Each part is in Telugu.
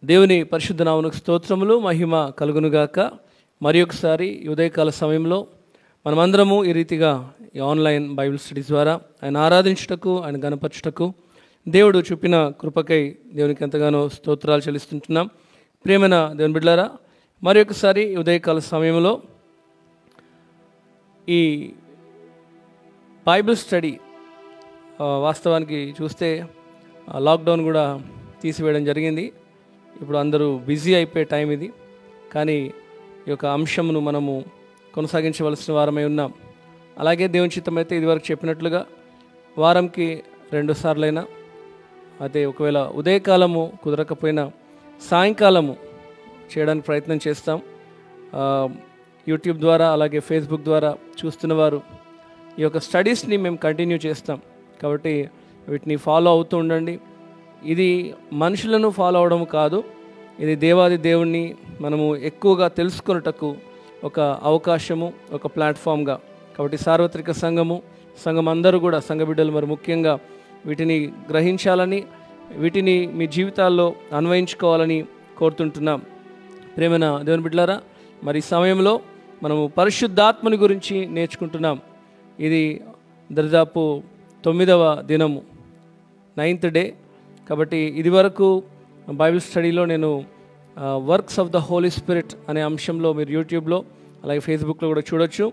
దేవుని పరిశుద్ధ నామమునకు స్తోత్రములు మహిమ కలుగునుగాక. మరి ఒకసారి ఉదయకాల సమయంలో మనమందరము ఈ రీతిగా ఈ ఆన్లైన్ బైబిల్ స్టడీస్ ద్వారా ఆయన ఆరాధించుటకు, ఆయన గణపరచుటకు దేవుడు చూపిన కృపకై దేవునికి ఎంతగానో స్తోత్రాలు చెల్లిస్తుంటున్నాం. ప్రియమైన దేవుని బిడ్డలారా, మరి ఒకసారి ఉదయకాల సమయంలో ఈ బైబిల్ స్టడీ వాస్తవానికి చూస్తే లాక్డౌన్ కూడా తీసివేయడం జరిగింది. ఇప్పుడు అందరూ బిజీ అయిపోయే టైం ఇది. కానీ ఈ యొక్క అంశమును మనము కొనసాగించవలసిన వారమై ఉన్నాం. అలాగే దేవుని చిత్తమైతే ఇదివరకు చెప్పినట్లుగా వారంకి 2 సార్లైనా, అదే ఒకవేళ ఉదయకాలము కుదరకపోయినా సాయంకాలము చేయడానికి ప్రయత్నం చేస్తాం. యూట్యూబ్ ద్వారా అలాగే ఫేస్బుక్ ద్వారా చూస్తున్నవారు ఈ యొక్క స్టడీస్ని మేము కంటిన్యూ చేస్తాం. కాబట్టి వీటిని ఫాలో అవుతూ ఉండండి. ఇది మనుషులను ఫాలో అవడం కాదు, ఇది దేవాది దేవుణ్ణి మనము ఎక్కువగా తెలుసుకొనుటకు ఒక అవకాశము, ఒక ప్లాట్ఫామ్గా. కాబట్టి సార్వత్రిక సంఘం అందరూ కూడా, సంఘ బిడ్డలు మరి ముఖ్యంగా వీటిని గ్రహించాలని, వీటిని మీ జీవితాల్లో అన్వయించుకోవాలని కోరుతుంటున్నాం. ప్రేమైన దేవుని బిడ్డలారా, మరి ఈ సమయంలో మనము పరిశుద్ధాత్మని గురించి నేర్చుకుంటున్నాం. ఇది దరిదాపు 9వ దినము, 9th డే. కాబట్టి ఇది వరకు బైబిల్ స్టడీలో నేను works of the Holy Spirit అనే అంశంలో మీరు యూట్యూబ్లో అలాగే ఫేస్బుక్లో కూడా చూడొచ్చు.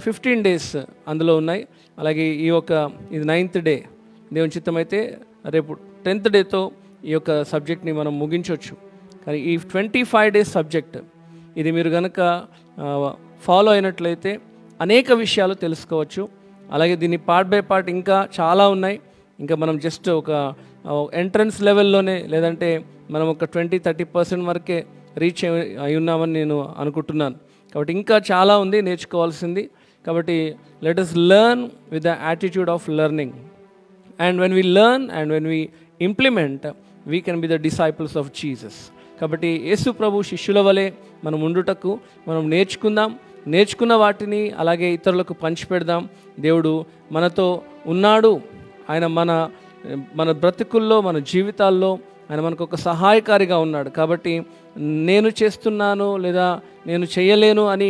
15 days అందులో ఉన్నాయి. అలాగే ఇది 9th డే. దేవుని చిత్తమైతే రేపు 10th డేతో ఈ యొక్క సబ్జెక్ట్ని మనం ముగించవచ్చు. కానీ ఈ 25 days సబ్జెక్ట్ ఇది మీరు కనుక ఫాలో అయినట్లయితే అనేక విషయాలు తెలుసుకోవచ్చు. అలాగే దీన్ని పార్ట్ బై పార్ట్ ఇంకా చాలా ఉన్నాయి. ఇంకా మనం జస్ట్ ఒక ఎంట్రన్స్ లెవెల్లోనే, లేదంటే మనం ఒక 20-30% వరకే రీచ్ అయి ఉన్నామని నేను అనుకుంటున్నాను. కాబట్టి ఇంకా చాలా ఉంది నేర్చుకోవాల్సింది. కాబట్టి let us learn with the attitude of learning, and when we learn and when we implement, we can be the disciples of Jesus. కాబట్టి యేసు ప్రభు శిష్యుల వలె మనం ఉండుటకు మనం నేర్చుకున్న వాటిని అలాగే ఇతరులకు పంచిపెడదాం. దేవుడు మనతో ఉన్నాడు. ఆయన మన బ్రతుకుల్లో, మన జీవితాల్లో ఆయన మనకు ఒక సహాయకారిగా ఉన్నాడు. కాబట్టి నేను చేస్తున్నాను లేదా నేను చేయలేను అని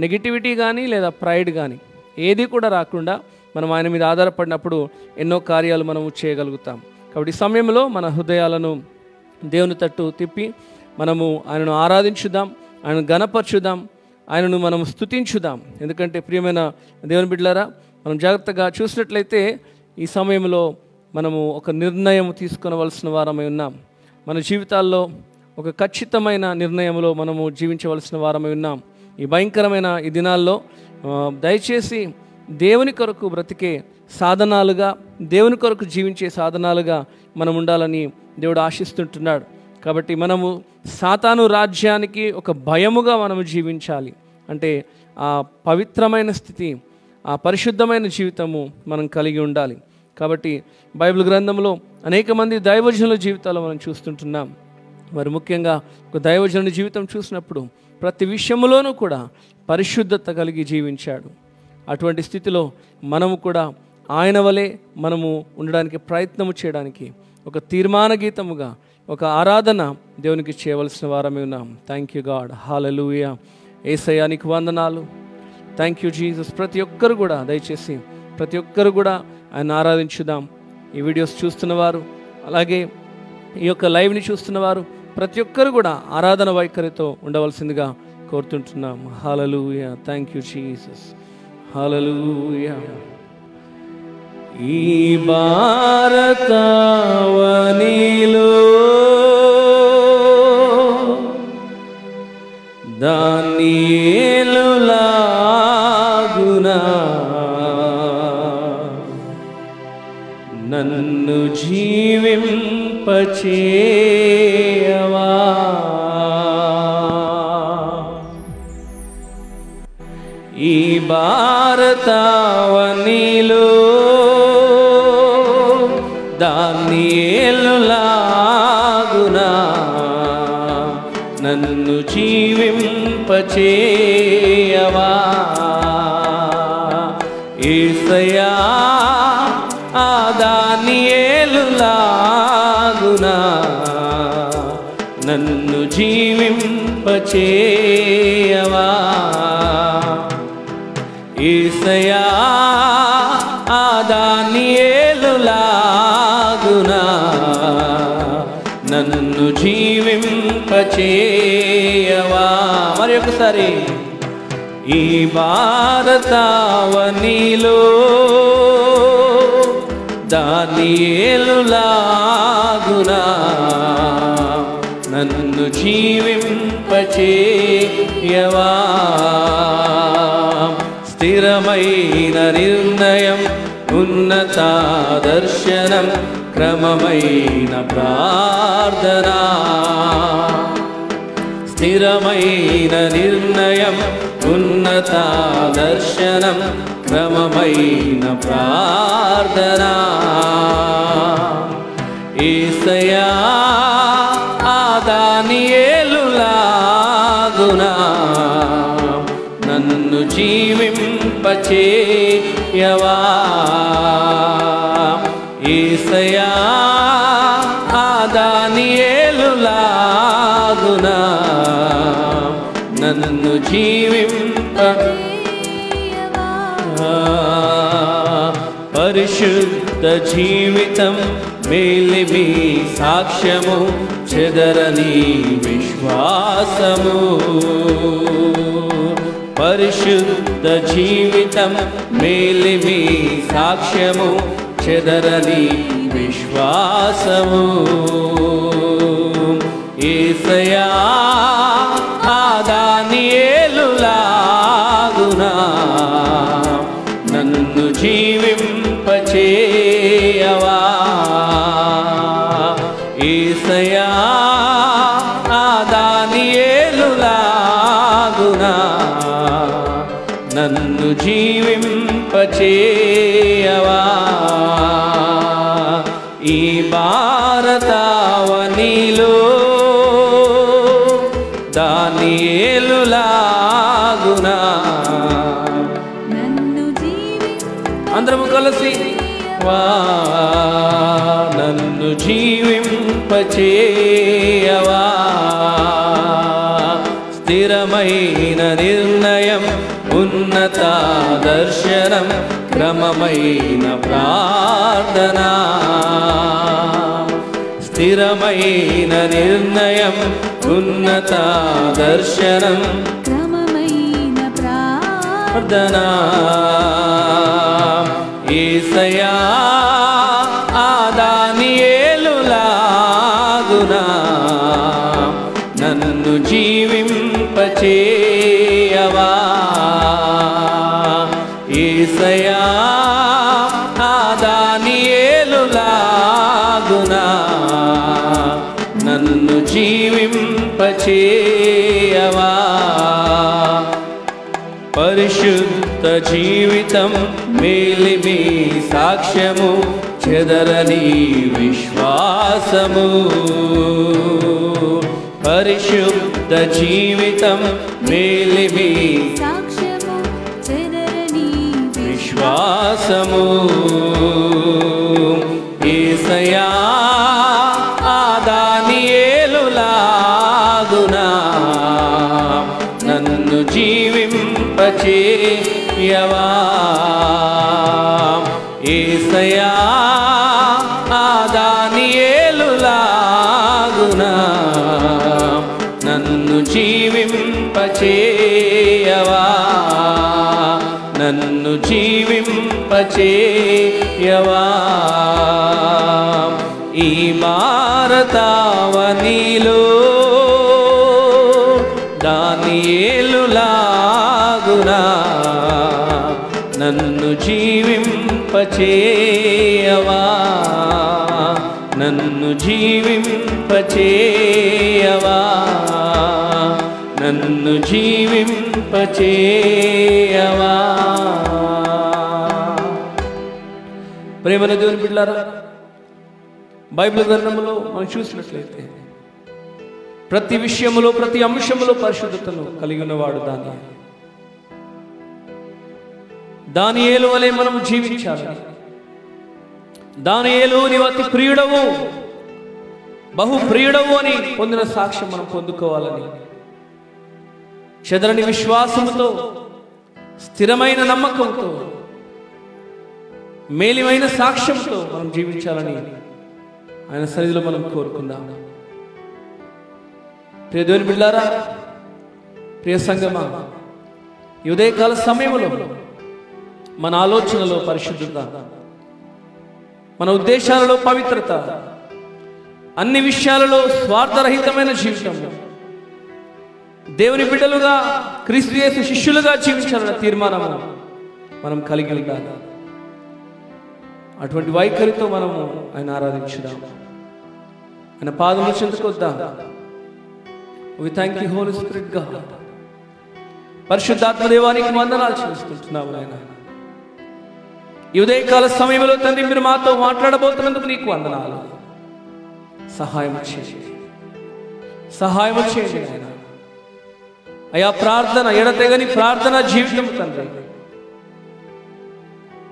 నెగిటివిటీ కానీ లేదా ప్రైడ్ కానీ ఏది కూడా రాకుండా మనం ఆయన మీద ఆధారపడినప్పుడు ఎన్నో కార్యాలు మనము చేయగలుగుతాం. కాబట్టి ఈ సమయంలో మన హృదయాలను దేవుని తట్టు తిప్పి మనము ఆయనను ఆరాధించుదాం, ఆయనను గణపరచుదాం, ఆయనను మనం స్తుతించుదాం. ఎందుకంటే ప్రియమైన దేవుని బిడ్డలారా, మనం జాగ్రత్తగా చూసినట్లయితే ఈ సమయంలో మనము ఒక నిర్ణయం తీసుకొనవలసిన వారమై ఉన్నాం. మన జీవితాల్లో ఒక ఖచ్చితమైన నిర్ణయంలో మనము జీవించవలసిన వారమై ఉన్నాం. ఈ భయంకరమైన ఈ దినాల్లో దయచేసి దేవుని కొరకు బ్రతికే సాధనాలుగా, దేవుని కొరకు జీవించే సాధనాలుగా మనం ఉండాలని దేవుడు ఆశిస్తుంటున్నాడు. కాబట్టి మనము సాతాను రాజ్యానికి ఒక భయముగా మనము జీవించాలి. అంటే ఆ పవిత్రమైన స్థితి, ఆ పరిశుద్ధమైన జీవితము మనం కలిగి ఉండాలి. కాబట్టి బైబిల్ గ్రంథంలో అనేక మంది దైవజనుల జీవితాలు మనం చూస్తుంటున్నాం. మరి ముఖ్యంగా ఒక దైవజనుని జీవితం చూసినప్పుడు ప్రతి విషయంలోనూ కూడా పరిశుద్ధత కలిగి జీవించాడు. అటువంటి స్థితిలో మనము కూడా ఆయన వలె మనము ఉండడానికి ప్రయత్నము చేయడానికి ఒక తీర్మాన గీతముగా, ఒక ఆరాధన దేవునికి చేయవలసిన వారమే ఉన్నాం. థ్యాంక్ యూ గాడ్, హల్లెలూయా. యేసయ్యా నీకు వందనాలు. Thank you Jesus. ప్రతి ఒక్కరు కూడా దయచేసి ప్రతి ఒక్కరు కూడా ఆయన ఆరాధించుదాం. ఈ వీడియోస్ చూస్తున్నవారు అలాగే ఈ యొక్క లైవ్ని చూస్తున్నవారు ప్రతి ఒక్కరు కూడా ఆరాధన వైఖరితో ఉండవలసిందిగా కోరుతుంటున్నాం. Hallelujah. Thank you Jesus. Hallelujah. ఈ భారతావనిలో దానియేలులాగునా నన్ను జీవింపచేయవా. ఈ భారతావనిలో దానియేలులాగునా నన్ను జీవింపచేయవా. యేసయ్యా దానియేలులాగునా నన్ను జీవింపచేయవా. యేసయ్యా ఆ దానియేలులాగునా నన్ను జీవింపచేయవా. మరి ఒకసారి ఈ భారతావనిలో దానియేలులాగునా నన్ను జీవింపచేయవా. స్థిరమైన నిర్ణయం, ఉన్నత దర్శనం, క్రమమైన ప్రార్థన. స్థిరమైన నిర్ణయం, ఉన్నత దర్శనం, క్రమమైన ప్రార్థన. యేసయ్యా ఆ దానియేలులాగునా నన్ను జీవింపచేయవా. యేసయ్యా ఆ దానియేలులాగునా నన్ను జీవింపచేయవా. పరిశుద్ధ జీవితం, మేలిమి సాక్ష్యము, చెదరని విశ్వాసము. పరిశుద్ధ జీవితం, మేలిమి సాక్ష్యము, చెదరని విశ్వాసము. యేసయ్యా ఆ దానియేలులాగునా నన్ను జీవింపచేయవా. యేసయ్యా ఆ దానియేలులాగునా నన్ను జీవింపచేయవా. ఈ భారతావనిలో దానియేలులాగునా అందరము కలిసి నన్ను జీవింపచేయవా. స్థిరమైన నిర్ణయం, ఉన్నత దర్శనం, క్రమమైన ప్రార్థన. స్థిరమైన నిర్ణయం, ఉన్నత దర్శనం, క్రమమైన ప్రార్థన. యేసయ్యా ఆ దానియేలులాగునా నన్ను జీవింపచేయవా. యేసయ్యా ఆ దానియేలులాగునా నన్ను జీవింపచేయవా. పరిశుద్ధ జీవితం, మేలిమి సాక్ష్యము, చెదరని విశ్వాసము. పరిశుద్ధ జీవితం, మేలిమి సాక్ష్యము, చెదరని విశ్వాసము. యేసయ్యా ఆ దానియేలులాగునా నన్ను జీవింపచేయవా. యేసయ్యా ఆ దానియేలులాగునా నన్ను జీవింపచేయవా. నన్ను జీవింపచేయవా. ఈ భారతావనిలో దానియేలులాగునా నన్ను జీవింపచేయవా. నన్ను జీవింపచేయవా. నన్ను జీవింపచేయవా. ప్రేమన దేవుని బిడ్డలారా, బైబిల్ గ్రంథంలో మనం చూసినట్లయితే ప్రతి విషయములో, ప్రతి అంశములో పరిశుద్ధతను కలిగి ఉన్నవాడు దానియేలు వలె మనం జీవించాలి. దానియేలు నీవు అతి ప్రియుడవు. బహు ప్రియుడవు అని పొందిన సాక్ష్యం మనం పొందుకోవాలని, చెదరని విశ్వాసముతో, స్థిరమైన నమ్మకంతో, మేలిమైన సాక్ష్యంతో మనం జీవించాలని ఆయన సన్నిధిలో మనం కోరుకుందాం. ప్రియ దేవుని బిడ్డలారా, ప్రియ సంగమా, ఈ ఉదయకాల సమయంలో మన ఆలోచనలో పరిశుద్ధత, మన ఉద్దేశాలలో పవిత్రత, అన్ని విషయాలలో స్వార్థరహితమైన జీవితం, దేవుని బిడ్డలుగా క్రీస్తు యేసు శిష్యులుగా జీవించాలన్న తీర్మానము మనం కలిగి ఉండాలి. అటువంటి వైఖరితో మనము ఆయన ఆరాధించుదాం, ఆయన పాదముల చెంతకు వద్దాం. We thank you, Holy Spirit God. పరిశుద్ధాత్మ దేవానికి వందనాలు చెల్లిస్తున్నాము నాయన. ఈ ఉదయకాల సమయంలో తండ్రి మీరు మాతో మాట్లాడబోతున్నందుకు నీకు వందనాలు. సహాయం చేయండి, సహాయం చేయండి నాయన. అయా ప్రార్థన, ఎడతెగని ప్రార్థన జీవితం తండ్రి,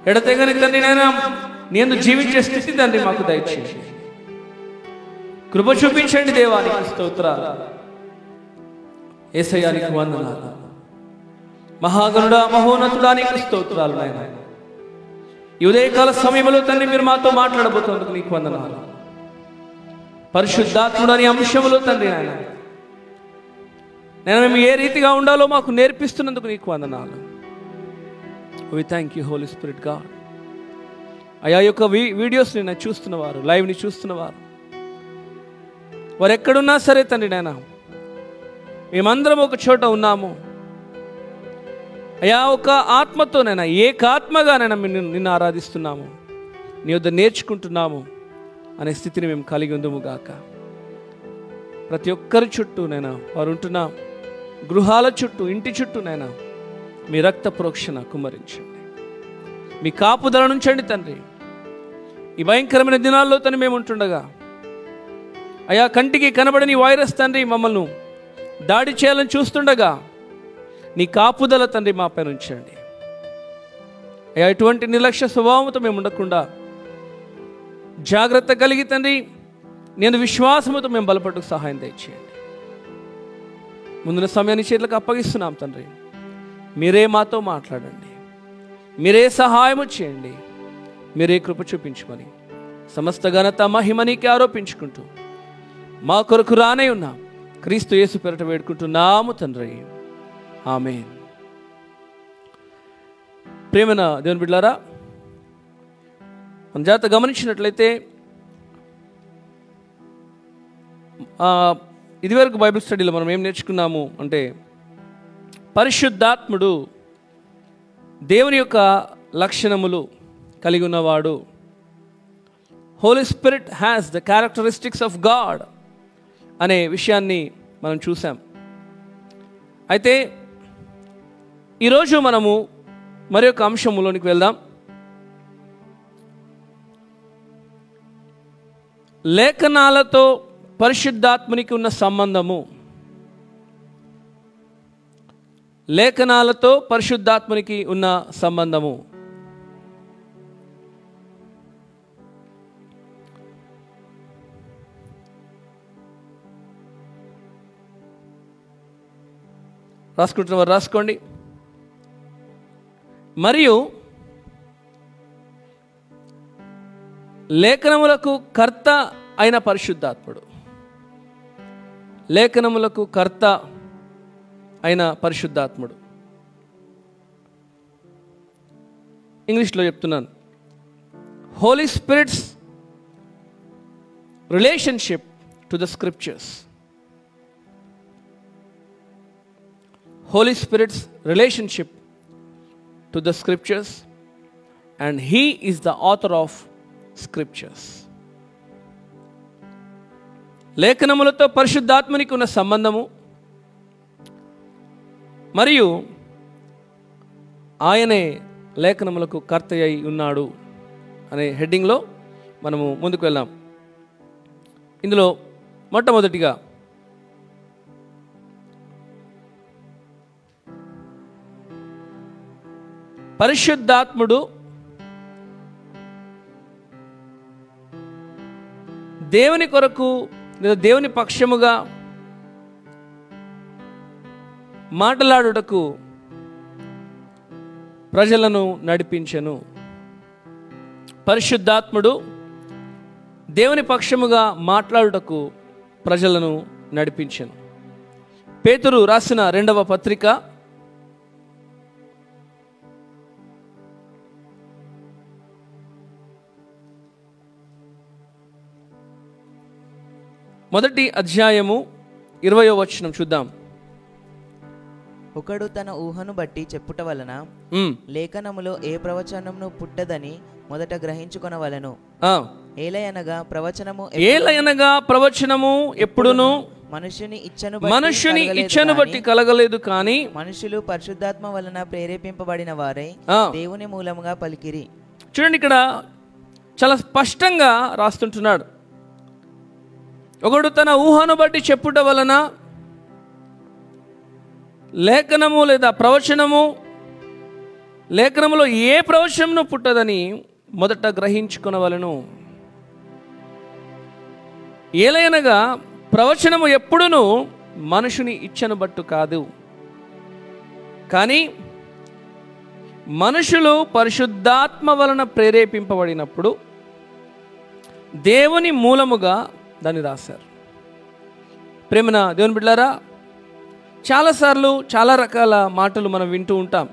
ఎడతెగని తండ్రి నాయన నీ యందు జీవించే స్థితి తండ్రి మాకు దయచేయండి. కృప చూపించండి దేవానికి స్తోత్రాలు. యేసయ్యానికి వందనాలు. మహాగణుడా, మహోన్నతుడానికి స్తోత్రాలు నాయన. ఈ ఉదయకాల సమయంలో తండ్రి మీరు మాతో మాట్లాడబోతున్నందుకు నీకు వందనాలు. పరిశుద్ధాత్ముడని అంశములో తండ్రి నాయన నేను మేము ఏ రీతిగా ఉండాలో మాకు నేర్పిస్తున్నందుకు నీకు వందనాలు. We thank you, Holy Spirit God. అయా యొక్క వీడియోస్ని నేను చూస్తున్నవారు, లైవ్ని చూస్తున్నవారు, వారు ఎక్కడున్నా సరే తండ్రి నాయన మేమందరం ఒక చోట ఉన్నాము. అయా ఒక ఆత్మతోనైనా, ఏకాత్మగానైనా నిన్ను ఆరాధిస్తున్నాము, నీ వద్ద నేర్చుకుంటున్నాము అనే స్థితిని మేము కలిగి ఉందుము గాక. ప్రతి ఒక్కరి చుట్టూనైనా, వారు ఉంటున్న గృహాల చుట్టూ, ఇంటి చుట్టూనైనా మీ రక్త ప్రోక్షణ కుమ్మరించండి, మీ కాపుదల నుంచండి తండ్రి. ఈ భయంకరమైన దినాల్లో తండ్రి మేము ఉంటుండగా అయా కంటికి కనబడని వైరస్ తండ్రి మమ్మల్ని దాడి చేయాలని చూస్తుండగా నీ కాపుదల తండ్రి మాపై ఉంచండి. అయ్యా ఎటువంటి నిర్లక్ష్య స్వభావంతో మేము ఉండకుండా జాగ్రత్త కలిగి తండ్రి నేను విశ్వాసముతో మేము బలపడకు సహాయం దయచేయండి. ముందున్న సమయాన్ని చేతులకు అప్పగిస్తున్నాం తండ్రి. మీరే మాతో మాట్లాడండి, మీరే సహాయము చేయండి, మీరే కృప చూపించుకొని సమస్త ఘనత మహిమ నీకే ఆరోపించుకుంటూ మా కొరకు రానే ఉన్నాం క్రీస్తు యేసు పేరిట వేడుకుంటున్నాము తండ్రి, ఆమేన్. ప్రేమన దేవుని బిడ్డలారా, మన జాగ్రత్త గమనించినట్లయితే ఇదివరకు బైబిల్ స్టడీలో మనం ఏం నేర్చుకున్నాము అంటే, పరిశుద్ధాత్ముడు దేవుని యొక్క లక్షణములు కలిగి ఉన్నవాడు. Holy Spirit has the characteristics of God అనే విషయాన్ని మనం చూసాం. అయితే ఈరోజు మనము మరి ఒక అంశంలోనికి వెళ్దాం. లేఖనాలతో పరిశుద్ధాత్మునికి ఉన్న సంబంధము. లేఖనాలతో పరిశుద్ధాత్మునికి ఉన్న సంబంధము. రాసుకుంటున్న వారు రాసుకోండి. మరియు లేఖనములకు కర్త అయిన పరిశుద్ధాత్ముడు. లేఖనములకు కర్త అయిన పరిశుద్ధాత్ముడు. ఇంగ్లీష్లో చెప్తున్నాను. Holy Spirit's relationship to the scriptures. Holy Spirit's relationship to the scriptures, and He is the author of scriptures. లేఖనములతో పరిశుద్ధాత్మనికి ఉన్న సంబంధము మరియు ఆయనే లేఖనములకు కర్త అయి ఉన్నాడు అనే హెడ్డింగ్లో మనము ముందుకు వెళ్దాం. ఇందులో మొట్టమొదటిగా పరిశుద్ధాత్ముడు దేవుని కొరకు లేదా దేవుని పక్షముగా మాట్లాడుటకు ప్రజలను నడిపించెను. పరిశుద్ధాత్ముడు దేవుని పక్షముగా మాట్లాడుటకు ప్రజలను నడిపించెను. పేతురు రాసిన 2వ పత్రిక 1వ అధ్యాయము 20వ వచనం చూద్దాం. ఒకడు తన ఊహను బట్టి చెప్పుట వలన లేఖనములో ఏ ప్రవచనమును పుట్టదని మొదట గ్రహించుకొనవలెను. ఏలయనగా ప్రవచనము ఎప్పుడును మనుష్యుని ఇచ్చను బట్టి కలగలేదు, కానీ మనుషులు పరిశుద్ధాత్మ వలన ప్రేరేపింపబడిన వారై దేవుని మూలముగా పలికిరి. చూడండి, ఇక్కడ చాలా స్పష్టంగా రాస్తుంటున్నాడు. ఒకడు తన ఊహను బట్టి చెప్పుట వలన లేఖనము లేదా ప్రవచనము, లేఖనములో ఏ ప్రవచనమును పుట్టదని మొదట గ్రహించుకొనవలెను. ఏలయనగా ప్రవచనము ఎప్పుడును మనుషుని ఇచ్చను బట్టు కాదు, కానీ మనుషులు పరిశుద్ధాత్మ వలన ప్రేరేపింపబడినప్పుడు దేవుని మూలముగా దాన్ని రాశారు. ప్రేమన దేవుని బిడ్డలారా, చాలాసార్లు చాలా రకాల మాటలు మనం వింటూ ఉంటాం.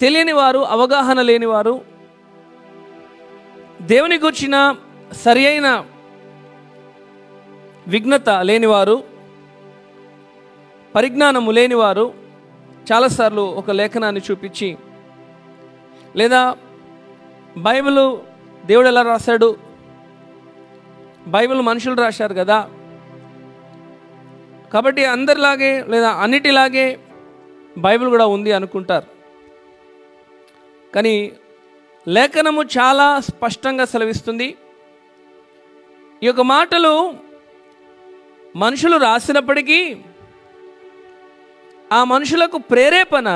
తెలియని వారు, అవగాహన లేనివారు, దేవుని గురించిన సరి అయిన విజ్ఞత లేనివారు, పరిజ్ఞానము లేనివారు చాలాసార్లు ఒక లేఖనాన్ని చూపించి, లేదా బైబిల్ దేవుడు ఎలా రాశాడు, బైబిల్ మనుషులు రాశారు కదా, కాబట్టి అందరిలాగే లేదా అన్నిటిలాగే బైబిల్ కూడా ఉంది అనుకుంటారు. కానీ లేఖనము చాలా స్పష్టంగా సెలవిస్తుంది, ఈ యొక్క మాటలు మనుషులు రాసినప్పటికీ ఆ మనుషులకు ప్రేరేపణ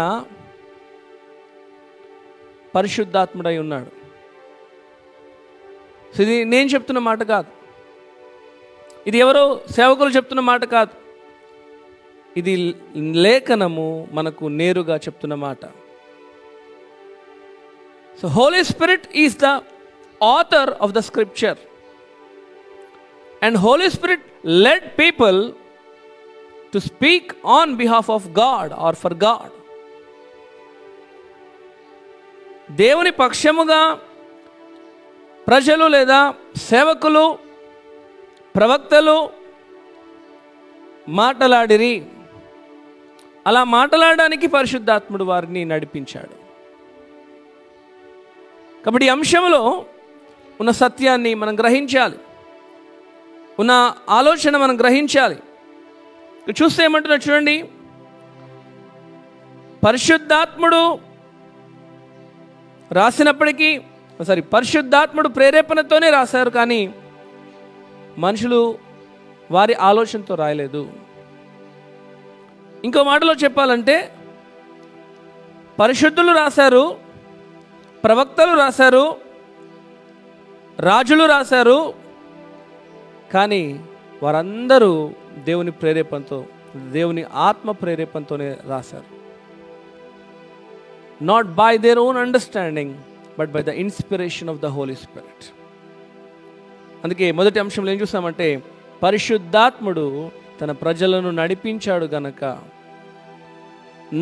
పరిశుద్ధాత్ముడై ఉన్నాడు. ఇది నేను చెప్తున్న మాట కాదు, ఇది ఎవరో సేవకులు చెప్తున్న మాట కాదు, ఇది లేఖనము మనకు నేరుగా చెప్తున్న మాట. So Holy Spirit is the author of the scripture, and Holy Spirit led people to speak on behalf of God or for God. దేవుని పక్షముగా ప్రజలు లేదా సేవకులు, ప్రవక్తలు మాట్లాడిరి. అలా మాట్లాడడానికి పరిశుద్ధాత్ముడు వారిని నడిపించాడు. కాబట్టి ఈ అంశంలో ఉన్న సత్యాన్ని మనం గ్రహించాలి, ఉన్న ఆలోచన మనం గ్రహించాలి. చూస్తే ఏమంటున్నా చూడండి, పరిశుద్ధాత్ముడు రాసినప్పటికీ పరిశుద్ధాత్ముడు ప్రేరేపణతోనే రాశారు, కానీ మనుషులు వారి ఆలోచనతో రాయలేదు. ఇంకో మాటలో చెప్పాలంటే పరిశుద్ధులు రాశారు, ప్రవక్తలు రాశారు, రాజులు రాశారు, కానీ వారందరూ దేవుని ప్రేరేపణతో, దేవుని ఆత్మ ప్రేరేపణతోనే రాశారు. Not by their own understanding but by the inspiration of the Holy Spirit. అందుకే మొదటి అంశంలో ఏం చూసామంటే, పరిశుద్ధాత్ముడు తన ప్రజలను నడిపించాడు గనక,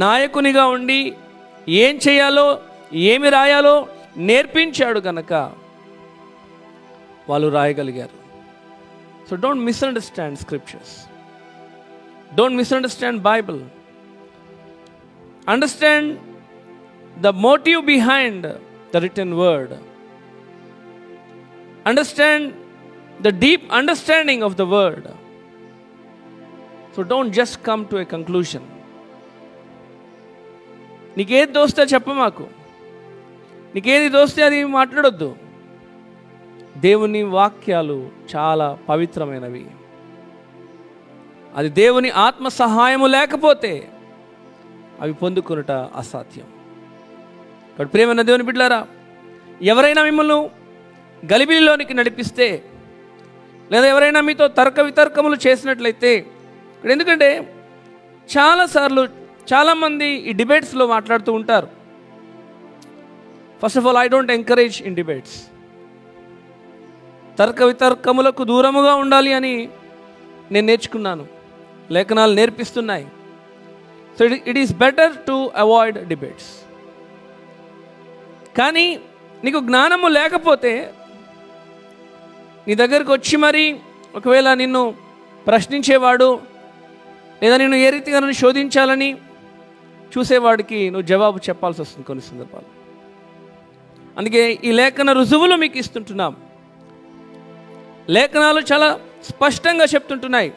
నాయకునిగా ఉండి ఏం చేయాలో ఏమి రాయాలో నేర్పించాడు గనక వాళ్ళు రాయగలిగారు. So don't misunderstand scriptures, don't misunderstand Bible. Understand the motive behind the written word. Understand the deep understanding of the word. So don't just come to a conclusion. నీకేది దోస్తే చెప్ప, మాకు నీకేది దోస్తే అది మాట్లాడొద్దు. దేవుని వాక్యాలు చాలా పవిత్రమైనవి. అది దేవుని ఆత్మ సహాయము లేకపోతే అవి పొందుకొనుట అసాధ్యం. కాబట్టి ప్రేమైన దేవుని బిడ్డలారా, ఎవరైనా మిమ్మల్ని గలిబిలిలోనికి నడిపిస్తే, లేదా ఎవరైనా మీతో తర్క వితర్కములు చేసినట్లయితే, ఎందుకంటే చాలాసార్లు చాలామంది ఈ డిబేట్స్లో మాట్లాడుతూ ఉంటారు. First of all, I don't encourage in debates. తర్క వితర్కములకు దూరముగా ఉండాలి అని నేను నేర్చుకున్నాను, లేఖనాలు నేర్పిస్తున్నాయి. So it is better to avoid debates. కానీ నీకు జ్ఞానము లేకపోతే నీ దగ్గరకు వచ్చి మరి ఒకవేళ నిన్ను ప్రశ్నించేవాడు లేదా నిన్ను ఏ రీతిగా నన్ను శోధించాలని చూసేవాడికి నువ్వు జవాబు చెప్పాల్సి వస్తుంది కొన్ని సందర్భాలు. అందుకే ఈ లేఖన రుజువులు మీకు ఇస్తుంటున్నాం. లేఖనాలు చాలా స్పష్టంగా చెప్తుంటున్నాయి.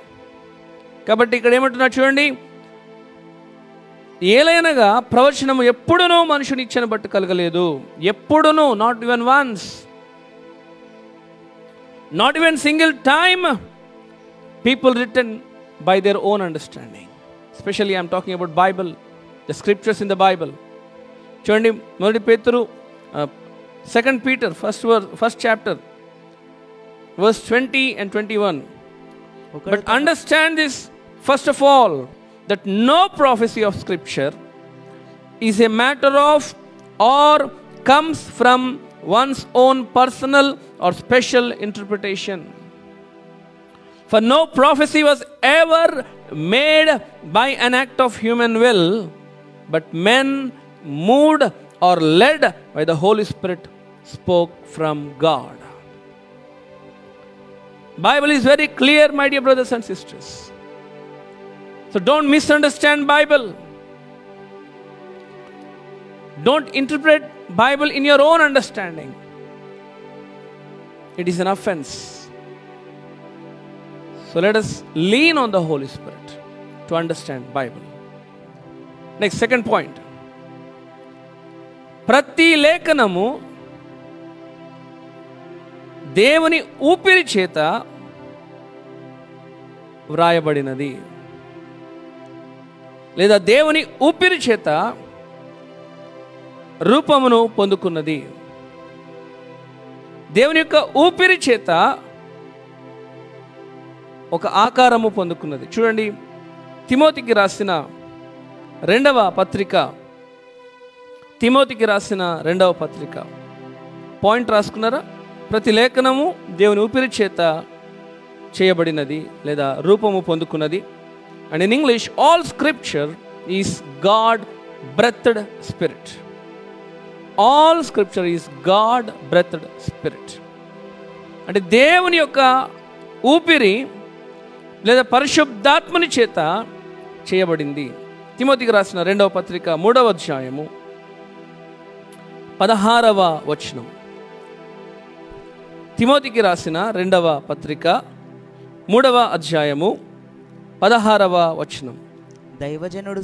కాబట్టి ఇక్కడ ఏమంటున్నా చూడండి, ఏలైనగా ప్రవచనము ఎప్పుడునూ మనుషుని ఇచ్చను బట్టి కలగలేదు. ఎప్పుడునూ, not even once, not even single time people written by their own understanding. Especially I'm talking about Bible, the scriptures in the Bible. చూడండి, మొదటి పేతురు, 2 Peter, first chapter, verse 20 and 21. But understand this first of all, that no prophecy of scripture is a matter of or comes from one's own personal or special interpretation. For no prophecy was ever made by an act of human will, but men moved or led by the Holy Spirit spoke from God. Bible is very clear, my dear brothers and sisters. So don't misunderstand Bible. Don't interpret Bible in your own understanding. It is an offense. So let us lean on the Holy Spirit to understand Bible. Next, second point. ప్రతి లేఖనము దేవుని ఊపిరి చేత వ్రాయబడినది, లేదా దేవుని ఊపిరి చేత రూపమును పొందుకున్నది. దేవుని యొక్క ఊపిరి చేత ఒక ఆకారము పొందుకున్నది. చూడండి, తిమోతికి రాసిన 2వ పత్రిక, తిమోతికి రాసిన 2వ పత్రిక. పాయింట్ రాసుకున్నారా? ప్రతి లేఖనము దేవుని ఊపిరి చేత చేయబడినది లేదా రూపము పొందుకున్నది. And in English, all scripture is God breathed spirit. All scripture is God breathed spirit. అంటే దేవుని యొక్క ఊపిరి లేదా పరిశుద్ధాత్మని చేత చేయబడింది. తిమోతికి రాసిన 2వ పత్రిక 3వ అధ్యాయము 16వ వచనం. తిమోతికి రాసిన 2వ పత్రిక 3వ అధ్యాయము 16వ వచనం. దైవజనుడు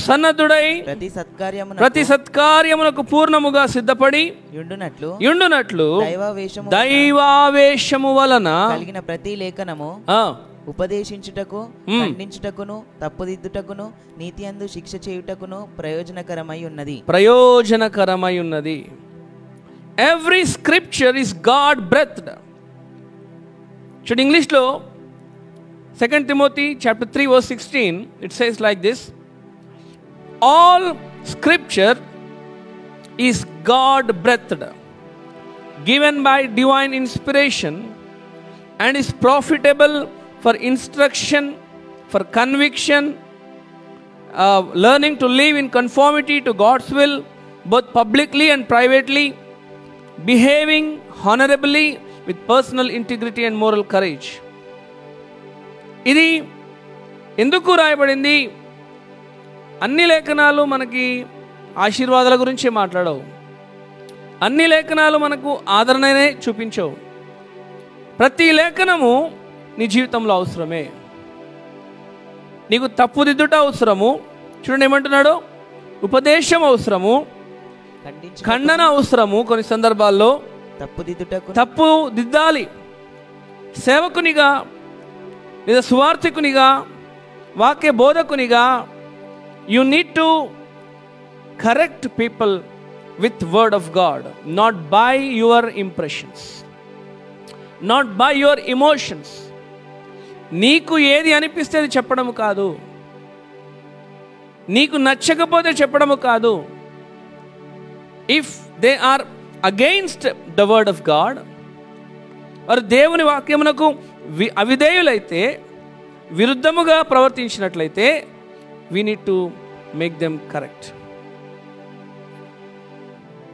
సన్నద్ధుడై ప్రతి సత్కార్యమునకు పూర్ణముగా సిద్ధపడి యుండునట్లు దైవావేశము వలన కలిగిన ప్రతి లేఖనము ఉపదేశించుటకు, ఖండించుటకును, తప్పుదిద్దుటకును, నీతి అందు శిక్ష చేయుటకును ప్రయోజనకరమై ఉన్నది. Every scripture is God breathed. Should English lo 2 Timothy chapter 3 verse 16, it says like this: all scripture is God breathed, given by divine inspiration, and is profitable for instruction, for conviction, learning to live in conformity to God's will, both publicly and privately, behaving honorably with personal integrity and moral courage. ఇది ఎందుకు రాయబడింది? అన్ని లేఖనాలు మనకి ఆశీర్వాదాల గురించే మాట్లాడవు. అన్ని లేఖనాలు మనకు ఆదరణనే చూపించవు. ప్రతి లేఖనము నీ జీవితంలో అవసరమే. నీకు తప్పుదిద్దుట అవసరము. చూడండి ఏమంటున్నాడు, ఉపదేశం అవసరము, ఖండన అవసరము. కొన్ని సందర్భాల్లో తప్పు దిద్దాలి. సేవకునిగా లేదా సువార్థికునిగా, వాక్య బోధకునిగా, you need to correct people with word of God, not by your impressions, not by your emotions. నీకు ఏది అనిపిస్తే అది చెప్పడము కాదు, నీకు నచ్చకపోతే చెప్పడము కాదు. If they are against the word of God, వారు దేవుని వాక్యమునకు అవిధేయులైతే, విరుద్ధముగా ప్రవర్తించినట్లయితే, we need to make them correct.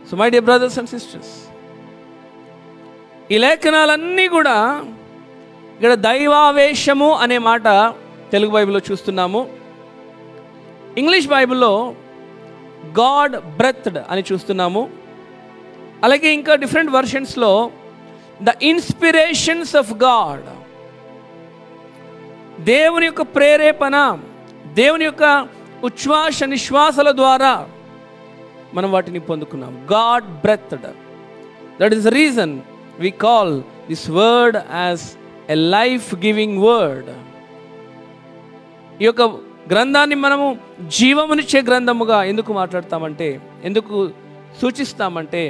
So my dear brothers and sisters, ఈ లేఖనాలన్నీ కూడా ఇక్కడ దైవావేశము అనే మాట తెలుగు బైబిల్లో చూస్తున్నాము. ఇంగ్లీష్ బైబిల్లో గాడ్ బ్రెత్డ్ అని చూస్తున్నాము. అలాగే ఇంకా డిఫరెంట్ వర్షన్స్లో ద ఇన్స్పిరేషన్స్ ఆఫ్ గాడ్, దేవుని యొక్క ప్రేరేపణ, దేవుని యొక్క ఉచ్ఛ్వాస నిశ్వాసాల ద్వారా మనం వాటిని పొందుకున్నాం. God breathed, that is the reason we call this word as a life giving word. ఈ యొక్క గ్రంథాన్ని మనము జీవమునిచ్చే గ్రంథముగా ఎందుకు మాట్లాడతామంటే, ఎందుకు సూచిస్తామంటే,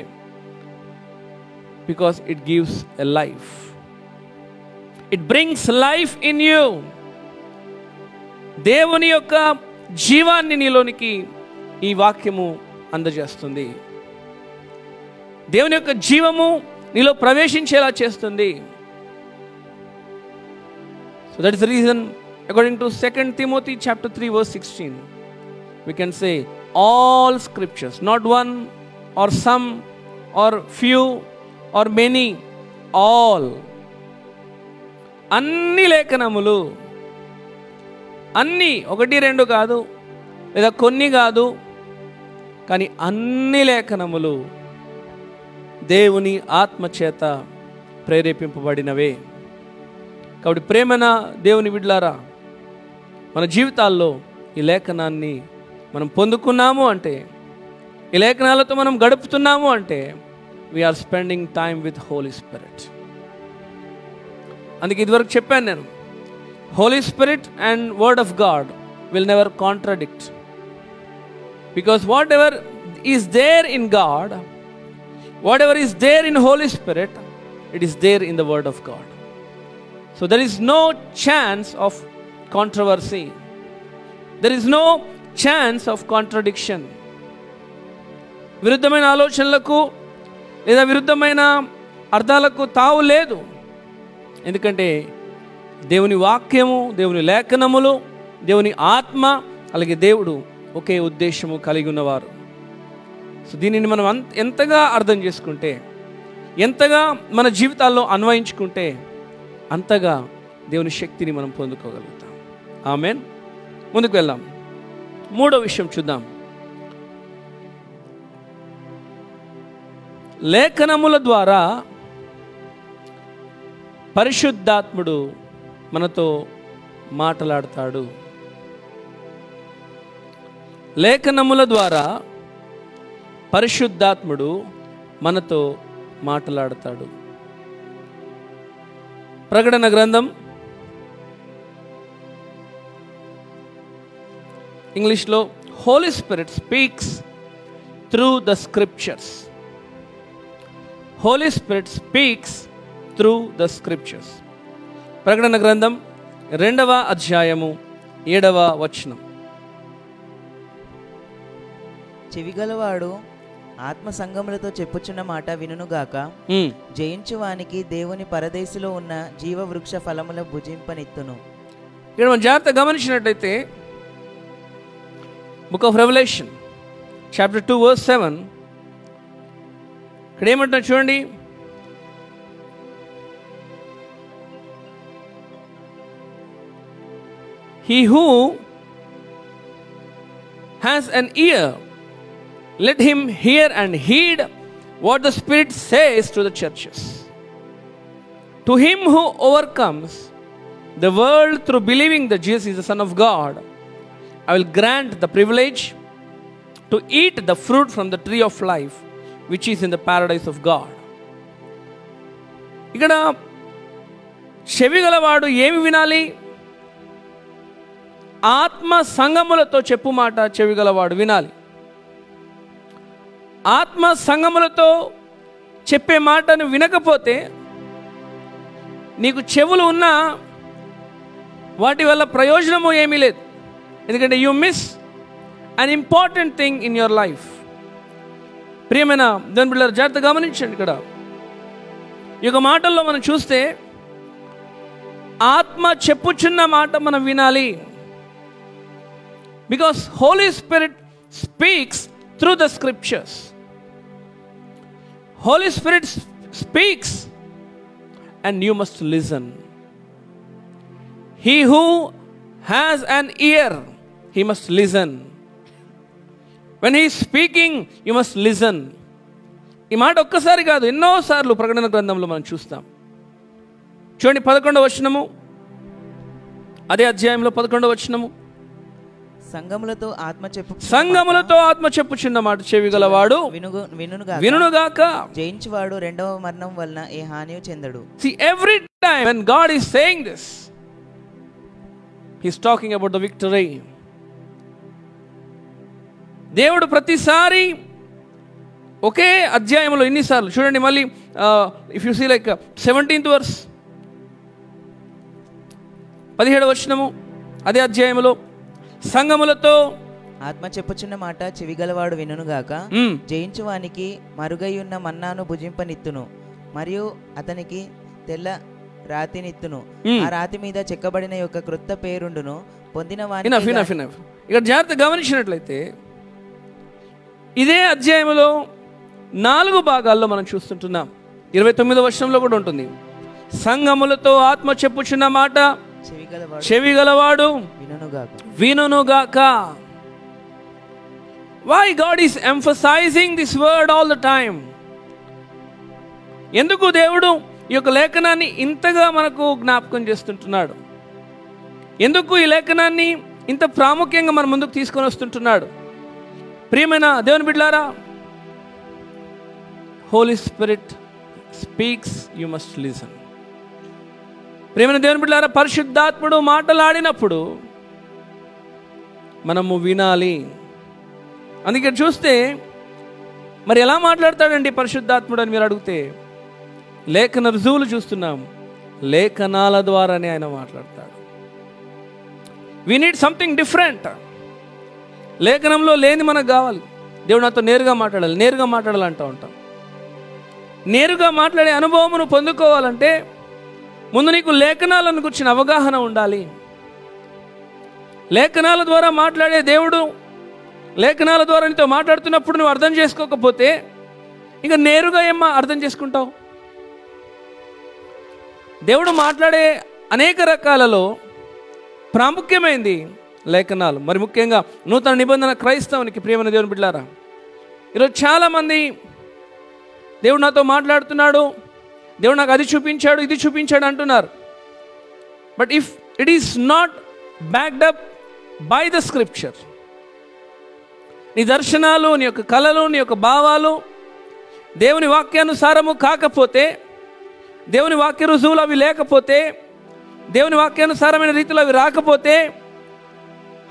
because it gives a life, it brings life in you. దేవుని యొక్క జీవాన్ని నీలోనికి ఈ వాక్యము అందజేస్తుంది. దేవుని యొక్క జీవము నీలో ప్రవేశించేలా చేస్తుంది. So that is the reason according to 2 Timothy chapter 3 verse 16 we can say all scriptures, not one or some or few or many, all. అన్ని లేఖనములు, అన్ని, ఒకటి రెండు కాదు, లేదా కొన్ని కాదు, కానీ అన్ని లేఖనములు దేవుని ఆత్మచేత ప్రేరేపింపబడినవే. కాబట్టి ప్రేమన దేవుని బిడ్డలారా, మన జీవితాల్లో ఈ లేఖనాన్ని మనం పొందుకున్నాము అంటే, ఈ లేఖనాలతో మనం గడుపుతున్నాము అంటే, we're spending time with Holy Spirit. అందుకే ఇదివరకు చెప్పాను నేను, Holy Spirit and word of God will never contradict, because whatever is there in God, whatever is there in Holy Spirit, it is there in the Word of God. So there is no chance of controversy. There is no chance of contradiction. విరుద్ధమైన ఆలోచనలకు లేదా విరుద్ధమైన అర్థాలకు తావు లేదు. ఎందుకంటే దేవుని వాక్యము, దేవుని లేఖనములు, దేవుని ఆత్మ, అలాగే దేవుడు ఒకే ఉద్దేశము కలిగి ఉన్నవారు. సో దీనిని మనం ఎంతగా అర్థం చేసుకుంటే, ఎంతగా మన జీవితాల్లో అన్వయించుకుంటే, అంతగా దేవుని శక్తిని మనం పొందుకోగలుగుతాం. ఆమేన్. ముందుకు వెళ్దాం. మూడో విషయం చూద్దాం. లేఖనముల ద్వారా పరిశుద్ధాత్ముడు మనతో మాట్లాడతాడు. లేఖనముల ద్వారా పరిశుద్ధాత్ముడు మనతో మాట్లాడతాడు. ప్రకటన గ్రంథం, ఇంగ్లీష్లో Holy Spirit speaks through the scriptures. Holy Spirit speaks through the scriptures. ప్రకటన గ్రంథం 2వ అధ్యాయము 7వ వచనం. చెవిగలవాడు ఆత్మ సంగములతో చెప్పుచున్న మాట వినుగాక. జయించువానికి దేవుని పరదేశిలో ఉన్న జీవ వృక్ష ఫలముల భుజింపనిత్తును. ఇక్కడ మనం జాగ్రత్తగా గమనించినట్లయితే book of Revelation chapter 2 verse 7 ఇక్కడ ఏమంటున్నా చూడండి. He who has an ear, let him hear and heed what the Spirit says to the churches. To him who overcomes the world through believing that Jesus is the Son of God, I will grant the privilege to eat the fruit from the tree of life, which is in the paradise of God. ఇక్కడ చెవిగలవాడు ఏమి వినాలి? ఆత్మ సంగములతో చెప్పు మాట చెవిగలవాడు వినాలి. ఆత్మ సంగములతో చెప్పే మాటను వినకపోతే నీకు చెవులు ఉన్నా వాటి వల్ల ప్రయోజనము ఏమీ లేదు. ఎందుకంటే you miss an important thing in your life. ప్రియమైన దేవుని బిడ్డలారా, జాగ్రత్తగా గమనించండి. ఇక్కడ ఈ యొక్క మాటల్లో మనం చూస్తే ఆత్మ చెప్పుచున్న మాట మనం వినాలి. Because Holy Spirit speaks through the scriptures. Holy Spirit speaks and you must listen. He who has an ear, he must listen. When he is speaking, you must listen. ఈ మాట ఒక్కసారి కాదు, ఎన్నోసార్లు ప్రకటన గ్రంథంలో మనం చూస్తాం. చూడండి 11వ వచనము, అదే అధ్యాయంలో 11వ వచనము. సంఘములతో ఆత్మ చెప్పుచున్న మాట చెవి గలవాడు వినుగాక. జయించువాడు రెండవ మరణం వలన ఏ హానియు చెందడు. See, every time when God is saying this, he is talking about the victory. దేవుడు ప్రతిసారి ఒకే అధ్యాయంలో ఎన్నిసార్లు చూడండి. మళ్ళీ if you see like 17th verse, 17వ వచనము అదే అధ్యాయంలో, సంఘములతో ఆత్మ చెప్పుచున్న మాట చెవిగలవాడు వినుగాక. జయించువానికి మరుగై ఉన్న మన్నాను భుజింపనిత్తును, మరియు అతనికి తెల్ల రాతినిత్తును. ఆ రాతి మీద చెక్కబడిన యొక్క క్రొత్త పేరుండును పొందిన వానికి. ఇక్కడ జాగ్రత్త గమనించినట్లయితే ఇదే అధ్యాయంలో 4 భాగాల్లో మనం చూస్తుంటున్నాం. 29వ వచనంలో కూడా ఉంటుంది, సంఘములతో ఆత్మ చెప్పుచున్న మాట చెవిగలవాడు వినుగాక. Why God is emphasizing this word all the time? ఎందుకు దేవుడు ఈ యొక్క లేఖనాన్ని ఇంతగా మనకు జ్ఞాపకం చేస్తుంటున్నాడు? ఎందుకు ఈ లేఖనాన్ని ఇంత ప్రాముఖ్యంగా మన ముందుకు తీసుకొని వస్తుంటున్నాడు? ప్రియమైన దేవుని బిడ్డలారా, Holy Spirit speaks, you must listen. ప్రియమైన దేవుని బిడ్డలారా, పరిశుద్ధాత్ముడు మాటలాడినప్పుడు మనము వినాలి. అందుకే చూస్తే మరి ఎలా మాట్లాడతాడండి పరిశుద్ధాత్ముడు అని మీరు అడిగితే, లేఖన రుజువులు చూస్తున్నాం, లేఖనాల ద్వారానే ఆయన మాట్లాడతాడు. We need something different. లేఖనంలో లేని మనకు కావాలి. దేవుడు నాతో నేరుగా మాట్లాడాలంటూ ఉంటాం. నేరుగా మాట్లాడే అనుభవమును పొందుకోవాలంటే ముందు నీకు లేఖనాలను గురించిన అవగాహన ఉండాలి. లేఖనాల ద్వారా మాట్లాడే దేవుడు లేఖనాల ద్వారా నీతో మాట్లాడుతున్నప్పుడు నువ్వు అర్థం చేసుకోకపోతే ఇంకా నేరుగా ఏమ్మా అర్థం చేసుకుంటావు? దేవుడు మాట్లాడే అనేక రకాలలో ప్రాముఖ్యమైనది లేఖనాలు. మరి ముఖ్యంగా నూతన నిబంధన క్రైస్తవునికి ప్రియమైన దేవుని బిడ్డలారా, ఈరోజు చాలామంది దేవుడు నాతో మాట్లాడుతున్నాడు, దేవుడు నాకు అది చూపించాడు, ఇది చూపించాడు అంటున్నారు. But if it is not backed up by the scripture, నీ దర్శనాలు, నీ యొక్క కళలు, నీ యొక్క భావాలు దేవుని వాక్యానుసారము కాకపోతే, దేవుని వాక్య రుజువులు అవి లేకపోతే, దేవుని వాక్యానుసారమైన రీతిలో అవి రాకపోతే,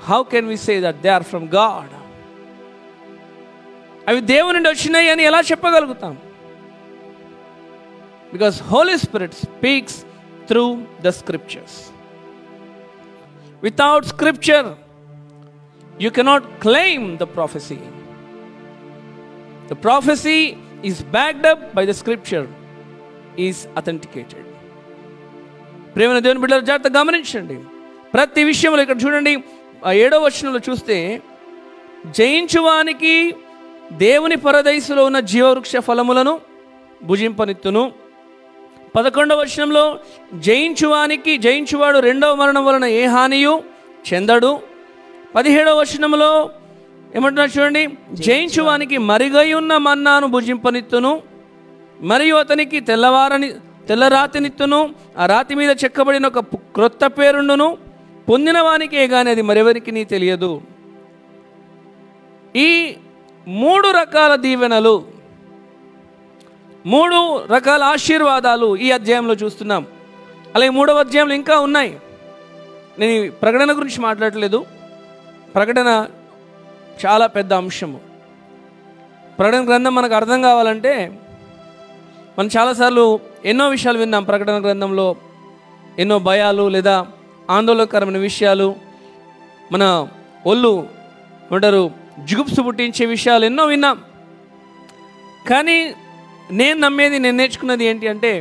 how can we say that they are from God? అవి దేవుని నుండి వచ్చినాయి అని ఎలా చెప్పగలుగుతాం? Because Holy Spirit speaks through the scriptures. Without scripture, you cannot claim the prophecy. The prophecy is backed up by the scripture, is authenticated. ప్రియమైన దేవుని బిడ్డలారా, జాగ్రత్తగా గమనించండి. ప్రతి విషయంలో ఇక్కడ చూడండి, 7వ వచనంలో చూస్తే, జయించువానికి దేవుని పరదైసులో ఉన్న జీవవృక్ష ఫలములను భుజింపనిత్తును. 11వ వచనంలో జయించువాడు రెండవ మరణం వలన ఏ హానియు చెందడు. 17వ వచనంలో ఏమంటున్నారు చూడండి, జయించువానికి మరిగై ఉన్న మన్నాను భుజింపనిత్తును, మరియు అతనికి తెల్లరాతినిత్తును, ఆ రాతి మీద చెక్కబడిన ఒక క్రొత్త పేరుండును, పొందిన వానికే గాని అది మరెవరికి నీ తెలియదు. ఈ 3 రకాల దీవెనలు, 3 రకాల ఆశీర్వాదాలు ఈ అధ్యాయంలో చూస్తున్నాం. అలాగే 3వ అధ్యాయంలో ఇంకా ఉన్నాయి. నేను ప్రకటన గురించి మాట్లాడలేదు. ప్రకటన చాలా పెద్ద అంశము. ప్రకటన గ్రంథం మనకు అర్థం కావాలంటే మనం చాలాసార్లు ఎన్నో విషయాలు విన్నాం. ప్రకటన గ్రంథంలో ఎన్నో భయాలు లేదా ఆందోళనకరమైన విషయాలు, మన ఒళ్ళు ఏమంటారు జుగుప్సు పుట్టించే విషయాలు ఎన్నో విన్నాం. కానీ నేను నమ్మేది, నేను నేర్చుకున్నది ఏంటి అంటే,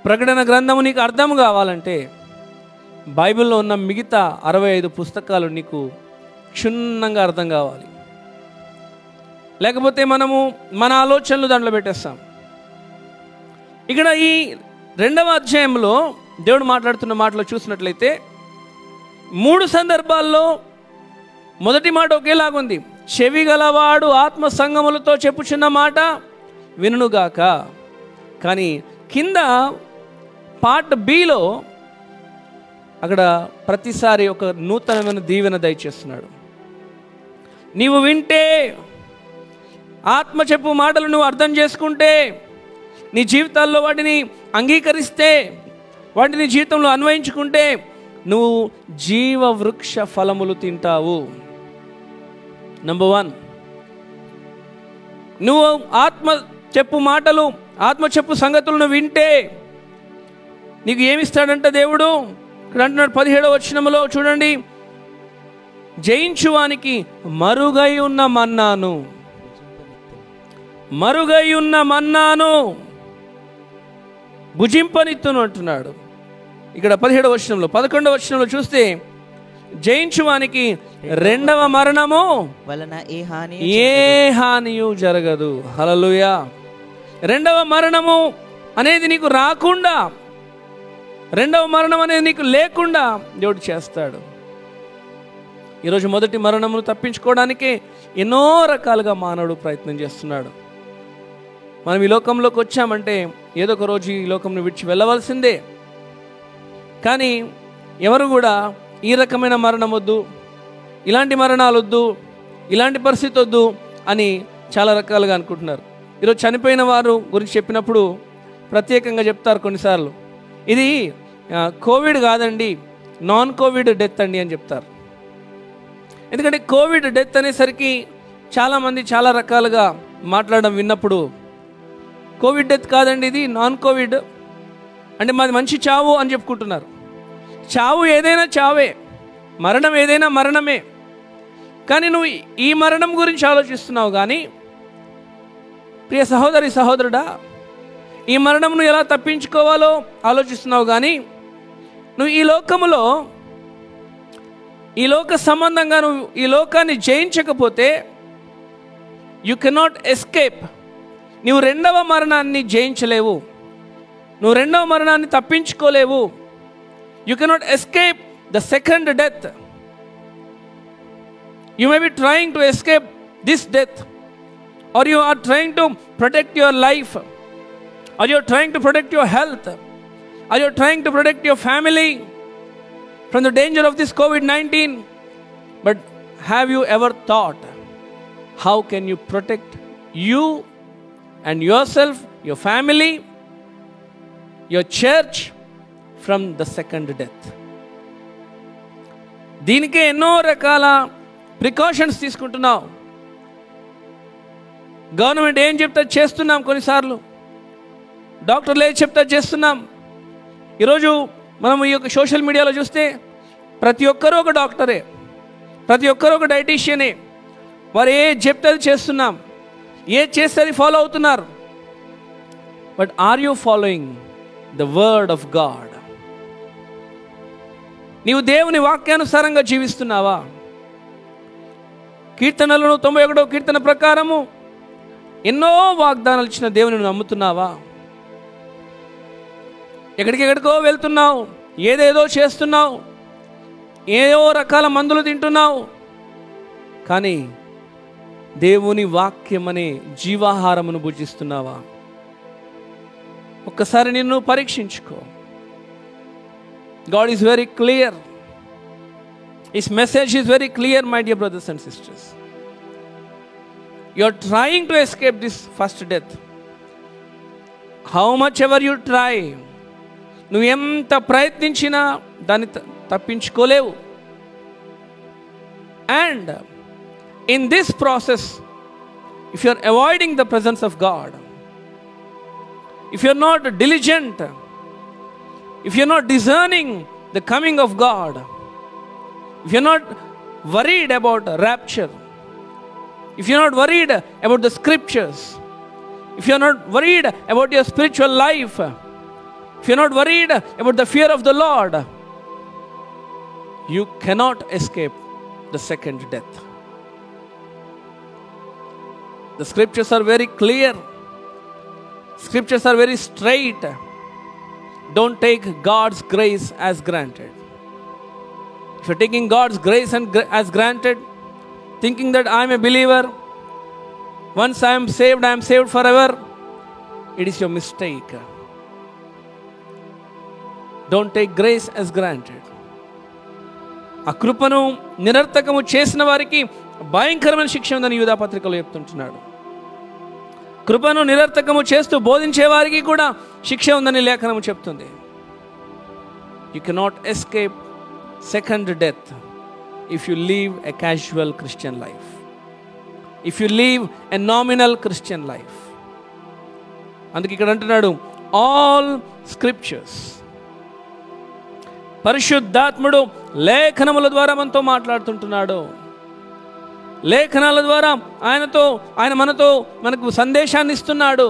ప్రకటన గ్రంథము నీకు అర్థం కావాలంటే బైబిల్లో ఉన్న మిగతా 65 పుస్తకాలు నీకు క్షుణ్ణంగా అర్థం కావాలి. లేకపోతే మనము మన ఆలోచనలు దాంట్లో పెట్టేస్తాం. ఇక్కడ ఈ 2వ అధ్యాయంలో దేవుడు మాట్లాడుతున్న మాటలో చూసినట్లయితే 3 సందర్భాల్లో మొదటి మాట ఒకేలాగుంది. చెవి గలవాడు ఆత్మ సంగములతో చెప్పుచున్న మాట వినుగాక. కానీ కింద పార్ట్ బిలో అక్కడ ప్రతిసారి ఒక నూతనమైన దీవెన దయచేస్తున్నాడు. నీవు వింటే, ఆత్మ చెప్పు మాటలు నువ్వు అర్థం చేసుకుంటే, నీ జీవితాల్లో వాటిని అంగీకరిస్తే, వాటిని జీవితంలో అన్వయించుకుంటే నువ్వు జీవ వృక్ష ఫలములు తింటావు. నంబర్ 1, నువ్వు ఆత్మ చెప్పు మాటలు, ఆత్మ చెప్పు సంగతులను వింటే నీకు ఏమిస్తాడంట దేవుడు? ఇక్కడ అంటున్నాడు 17వ వచనములో చూడండి, జయించువానికి మరుగై ఉన్న మన్నాను, మరుగై ఉన్న మన్నాను భుజింపనిత్తును అంటున్నాడు. ఇక్కడ 17వ వచనంలో. 11వ వచనంలో చూస్తే జయించువానికి 2వ మరణము వలన ఏ హానియు జరగదు. హల్లెలూయా. 2వ మరణము అనేది నీకు రాకుండా, 2వ మరణం అనేది నీకు లేకుండా దేవుడు చేస్తాడు. ఈరోజు మొదటి మరణమును తప్పించుకోవడానికి ఎన్నో రకాలుగా మానవుడు ప్రయత్నం చేస్తున్నాడు. మనం ఈ లోకంలోకి వచ్చామంటే ఏదో ఒక రోజు ఈ లోకంను విడిచి వెళ్ళవలసిందే. కానీ ఎవరు కూడా ఈ రకమైన మరణం వద్దు, ఇలాంటి మరణాలు వద్దు, ఇలాంటి పరిస్థితి వద్దు అని చాలా రకాలుగా అనుకుంటున్నారు. ఈరోజు చనిపోయిన వారు గురించి చెప్పినప్పుడు ప్రత్యేకంగా చెప్తారు కొన్నిసార్లు, ఇది కోవిడ్ కాదండి, నాన్ కోవిడ్ డెత్ అండి అని చెప్తారు. ఎందుకంటే కోవిడ్ డెత్ అనేసరికి చాలామంది చాలా రకాలుగా మాట్లాడడం విన్నప్పుడు, కోవిడ్ డెత్ కాదండి, ఇది నాన్ కోవిడ్ అంటే మాది మంచి చావు అని చెప్పుకుంటున్నారు. చావు ఏదైనా చావే, మరణం ఏదైనా మరణమే. కానీ నువ్వు ఈ మరణం గురించి ఆలోచిస్తున్నావు కానీ, ప్రియ సహోదరి సహోదరుడా, ఈ మరణంను ఎలా తప్పించుకోవాలో ఆలోచిస్తున్నావు కానీ, నువ్వు ఈ లోకములో, ఈ లోక సంబంధంగా నువ్వు ఈ లోకాన్ని జయించకపోతే యు కెనాట్ ఎస్కేప్. నువ్వు 2వ మరణాన్ని జయించలేవు, నువ్వు 2వ మరణాన్ని తప్పించుకోలేవు. You cannot escape the second death. You may be trying to escape this death, or you are trying to protect your life, or you are trying to protect your health, or you are trying to protect your family from the danger of this COVID-19. But have you ever thought, how can you protect you and yourself, your family, your church from the second death? దీనికే ఎన్నో రకాల ప్రికాషన్స్ తీసుకుంటున్నాం. గవర్నమెంట్ ఏం చెప్తా చేస్తున్నాం, కొన్నిసార్లు డాక్టర్లు ఏం చెప్తా చేస్తున్నాం. ఈరోజు మనం ఈ యొక్క సోషల్ మీడియాలో చూస్తే ప్రతి ఒక్కరూ ఒక డాక్టరే, ప్రతి ఒక్కరూ ఒక డైటీషియనే. వారు ఏ చెప్తే అది చేస్తున్నాం, ఏ చేస్తే అది ఫాలో అవుతున్నారు. But are you following the word of God? నీవు దేవుని వాక్యానుసారంగా జీవిస్తున్నావా? కీర్తనలను 91వ కీర్తన ప్రకారము ఎన్నో వాగ్దానాలు ఇచ్చిన దేవుని నమ్ముతున్నావా? ఎక్కడికెక్కడికో వెళ్తున్నావు, ఏదేదో చేస్తున్నావు, ఏదో రకాల మందులు తింటున్నావు, కానీ దేవుని వాక్యం అనే జీవాహారమును భుజిస్తున్నావా? ఒక్కసారి నిన్ను పరీక్షించుకో. God is very clear. His message is very clear, my dear brothers and sisters. You are trying to escape this first death. How much ever you try, నువ్వు ఎంత ప్రయత్నించినా దాన్ని తప్పించుకోలేవు. And in this process, if you are avoiding the presence of God, if you are not diligent, if you're not discerning the coming of God, if you're not worried about rapture, if you're not worried about the scriptures, if you're not worried about your spiritual life, if you're not worried about the fear of the Lord, you cannot escape the second death. The scriptures are very clear. Scriptures are very straight. Don't take God's grace as granted. If you're taking God's grace as granted, thinking that I'm a believer, once I am saved forever, it is your mistake. Don't take grace as granted. ఆ కృపను నిరర్థకము చేసిన వారికి భయంకరమైన శిక్ష ఉందని యూదా పత్రికలో చెప్తుంటున్నాడు. కృపను నిరర్థకము చేస్తూ బోధించే వారికి కూడా శిక్ష ఉందని లేఖనము చెప్తుంది. You cannot escape second death if you leave a casual Christian life, if you leave a nominal Christian life. అందుకే ఇక్కడ అంటున్నాడు ఆల్ స్క్రిప్చర్స్. పరిశుద్ధాత్ముడు లేఖనముల ద్వారా మనతో మాట్లాడుతుంటున్నాడు. లేఖనాల ద్వారా ఆయన మనకు సందేశాన్ని ఇస్తున్నాడు.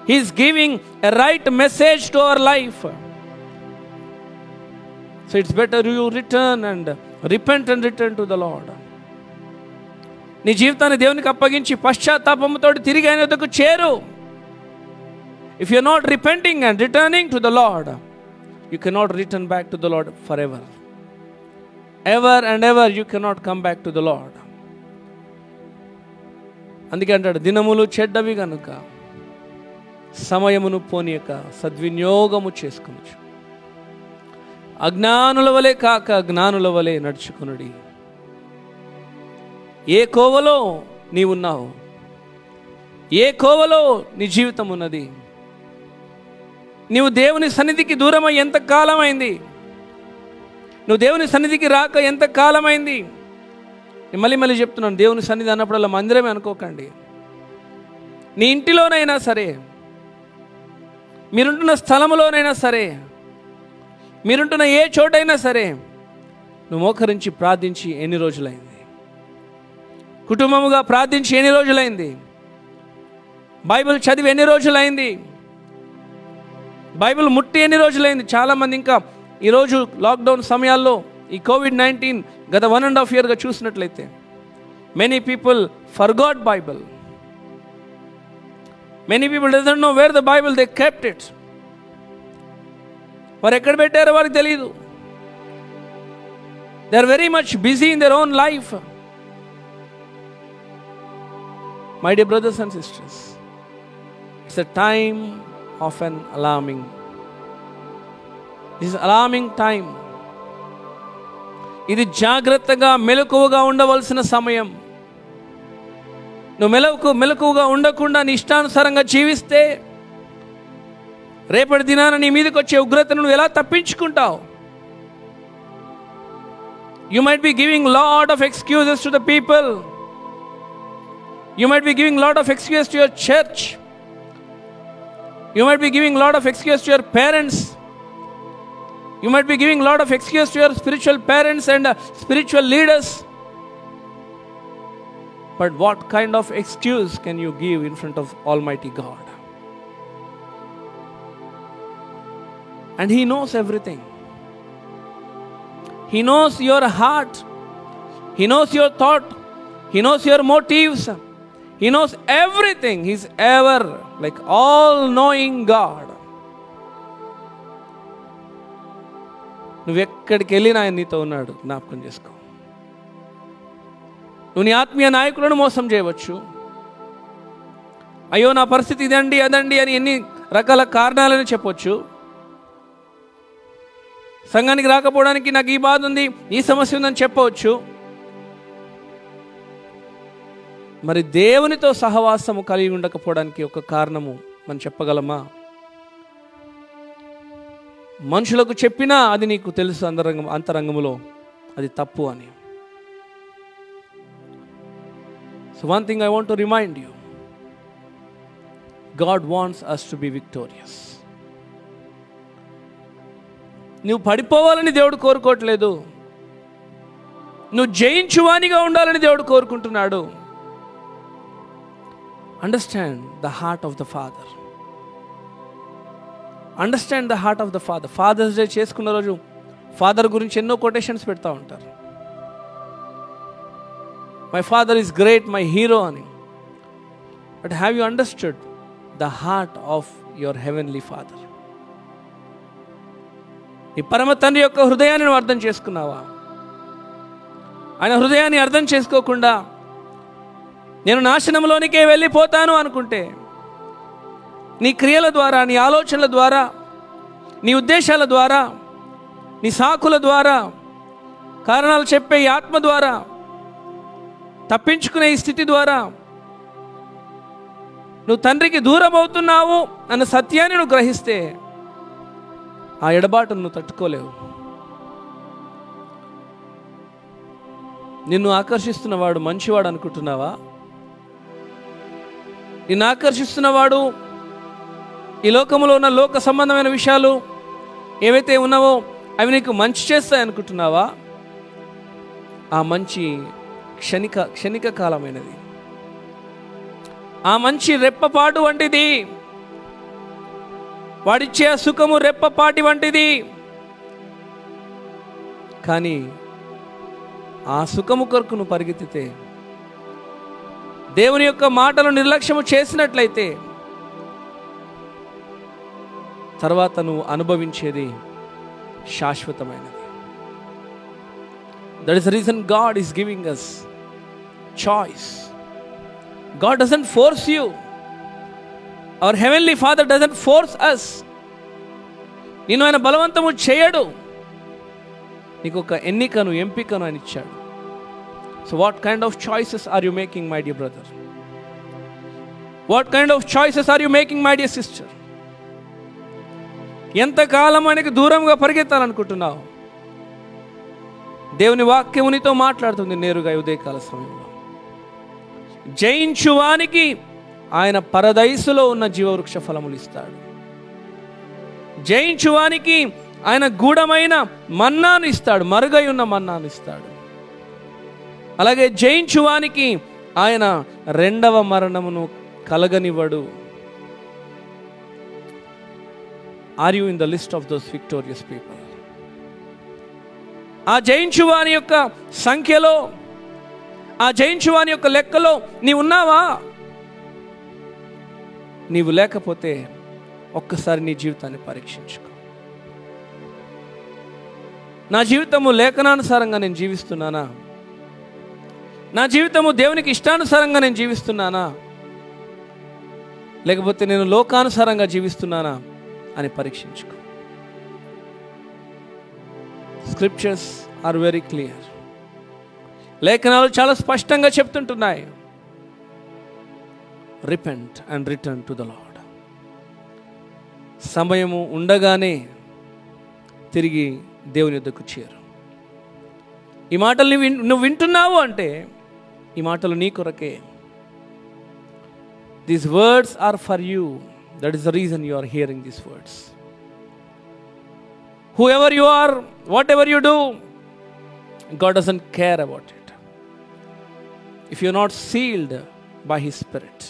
He's giving a right message to our life. So it's better you return and repent and return to the Lord. నీ జీవితాన్ని దేవునికి అప్పగించి పశ్చాత్తాపముతో తిరిగి ఆయన వద్దకు చేరు. If you are not repenting and returning to the Lord, you cannot return back to the Lord forever. Ever and ever you cannot come back to the Lord. అందుకే అంటాడు, దినములు చెడ్డవి గనుక సమయమును పోనీయక సద్వినియోగము చేసుకొనుచు, అజ్ఞానుల వలె కాక జ్ఞానుల వలె నడుచుకొనుడి. ఏ కోవలో నీవున్నావు, ఏ కోవలో నీ జీవితం ఉన్నది, నీవు దేవుని సన్నిధికి దూరమై ఎంత కాలమైంది, నువ్వు దేవుని సన్నిధికి రాక ఎంత కాలమైంది. నేను మళ్ళీ చెప్తున్నాను, దేవుని సన్నిధి అన్నప్పుడల్లా మందిరమే అనుకోకండి. నీ ఇంటిలోనైనా సరే, మీరుంటున్న స్థలములోనైనా సరే, మీరుంటున్న ఏ చోటైనా సరే, నువ్వు మోకరించి ప్రార్థించి ఎన్ని రోజులైంది, కుటుంబముగా ప్రార్థించి ఎన్ని రోజులైంది, బైబిల్ చదివి ఎన్ని రోజులైంది, బైబిల్ ముట్టి ఎన్ని రోజులైంది. చాలామంది ఇంకా ఈరోజు లాక్డౌన్ సమయాల్లో ఈ COVID-19 గత 1.5 years చూసినట్లయితే many people forgot Bible. Many people doesn't know where the Bible they kept it. వారు ఎక్కడ పెట్టారో వారికి తెలియదు. They are very much busy in their own life. My dear brothers and sisters, it's a time of an alarming. This is alarming time. ఇది జాగ్రత్తగా మెలకువగా ఉండవలసిన సమయం. నువ్వు మెలకువగా ఉండకుండా నీ ఇష్టానుసారంగా జీవిస్తే రేపటి దినాన నీ మీదకి వచ్చే ఉగ్రతను నువ్వు ఎలా తప్పించుకుంటావు? You might be giving lot of excuses to the people. You might be giving lot of excuses to your church. You might be giving a lot of excuses to your parents. You might be giving a lot of excuses to your spiritual parents and spiritual leaders. But what kind of excuse can you give in front of Almighty God? And He knows everything. He knows your heart. He knows your thought. He knows your motives. He knows everything. He's ever like all-knowing God. నువ్వు ఎక్కడికి వెళ్ళినా ఆయన నీతో ఉన్నాడు, జ్ఞాపకం చేసుకో. నువ్వు నీ ఆత్మీయ నాయకులను మోసం చేయవచ్చు. అయ్యో నా పరిస్థితి ఇదండి అదండి అని ఎన్ని రకాల కారణాలని చెప్పొచ్చు. సంఘానికి రాకపోవడానికి నాకు ఈ బాధ ఉంది, ఈ సమస్య ఉందని చెప్పవచ్చు. మరి దేవునితో సహవాసము కలిగి ఉండకపోవడానికి ఒక కారణము మనం చెప్పగలమా? మనుషులకు చెప్పినా అది నీకు తెలుసు అంతరంగములో అది తప్పు అని. So one thing I want to remind you, God wants us to be victorious. నువ్వు పడిపోవాలని దేవుడు కోరుకోవట్లేదు. నువ్వు జయించువానిగా ఉండాలని దేవుడు కోరుకుంటున్నాడు. Understand the heart of the Father. Understand the heart of the Father. Father's day చేసుకున్న రోజు ఫాదర్ గురించి ఎన్నో కొటేషన్స్ పెడతా ఉంటారు. My father is great, my hero అని. But have you understood the heart of your heavenly Father? ఈ పరమ తండ్రి యొక్క హృదయాన్ని నువ్వు అర్థం చేసుకున్నావా? ఆయన హృదయాన్ని అర్థం చేసుకోకుండా నేను నాశనంలోనికే వెళ్ళిపోతాను అనుకుంటే, నీ క్రియల ద్వారా, నీ ఆలోచనల ద్వారా, నీ ఉద్దేశాల ద్వారా, నీ సాకుల ద్వారా, కారణాలు చెప్పే ఈ ఆత్మ ద్వారా, తప్పించుకునే ఈ స్థితి ద్వారా నువ్వు తండ్రికి దూరం అవుతున్నావు అన్న సత్యాన్ని నువ్వు గ్రహిస్తే ఆ ఎడబాటును నువ్వు తట్టుకోలేవు. నిన్ను ఆకర్షిస్తున్నవాడు మంచివాడు అనుకుంటున్నావా? నిన్ను ఆకర్షిస్తున్నవాడు ఈ లోకంలో ఉన్న లోక సంబంధమైన విషయాలు ఏవైతే ఉన్నావో అవి నీకు మంచి చేస్తాయి అనుకుంటున్నావా? ఆ మంచి క్షణిక కాలమైనది. ఆ మంచి రెప్పపాటు వంటిది. వాడిచ్చే సుఖము రెప్పపాటి వంటిది. కానీ ఆ సుఖము కొరకు నువ్వు పరిగెత్తితే, దేవుని యొక్క మాటలు నిర్లక్ష్యము చేసినట్లయితే, తర్వాత నువ్వు అనుభవించేది శాశ్వతమైనది. That is the reason God is giving us choice. God doesn't force you. Our heavenly Father doesn't force us. నిన్ను ఆయన బలవంతము చేయడు. నీకు ఒక ఎన్నికను, ఎంపికను ఆయన ఇచ్చాడు. So what kind of choices are you making, my dear brother? What kind of choices are you making, my dear sister? ఎంతకాలం ఆయనకు దూరంగా పరిగెత్తాలనుకుంటున్నావు? దేవుని వాక్యము నీతో మాట్లాడుతుంది నేరుగా ఉదయకాల సమయంలో. జయించువానికి ఆయన పరదైసులో ఉన్న జీవవృక్ష ఫలములు ఇస్తాడు. జయించువానికి ఆయన గూఢమైన మన్నాను ఇస్తాడు, మరుగై ఉన్న మన్నాను ఇస్తాడు. అలాగే జయించువానికి ఆయన రెండవ మరణమును కలగనివ్వడు. Are you in the list of those victorious people? ఆ జయించువాని యొక్క సంఖ్యలో, ఆ జయించువాని యొక్క లెక్కలో నీవు ఉన్నావా? నీవు లేకపోతే ఒక్కసారి నీ జీవితాన్ని పరీక్షించుకో. నా జీవితము లేఖనానుసారంగా నేను జీవిస్తున్నానా? నా జీవితము దేవునికి ఇష్టానుసారంగా నేను జీవిస్తున్నానా? లేకపోతే నేను లోకానుసారంగా జీవిస్తున్నానా అని పరీక్షించుకో. Scriptures are very clear. లేఖనాలు చాలా స్పష్టంగా చెప్తుంటున్నాయి, repent and return to the Lord. సమయము ఉండగానే తిరిగి దేవుని యొద్దకు చేరు. ఈ మాటలు నువ్వు వింటున్నావు అంటే ఈ మాటలు నీ కొరకే. These words are for you. That is the reason you are hearing these words. Whoever you are, whatever you do, God doesn't care about it if you're not sealed by His Spirit.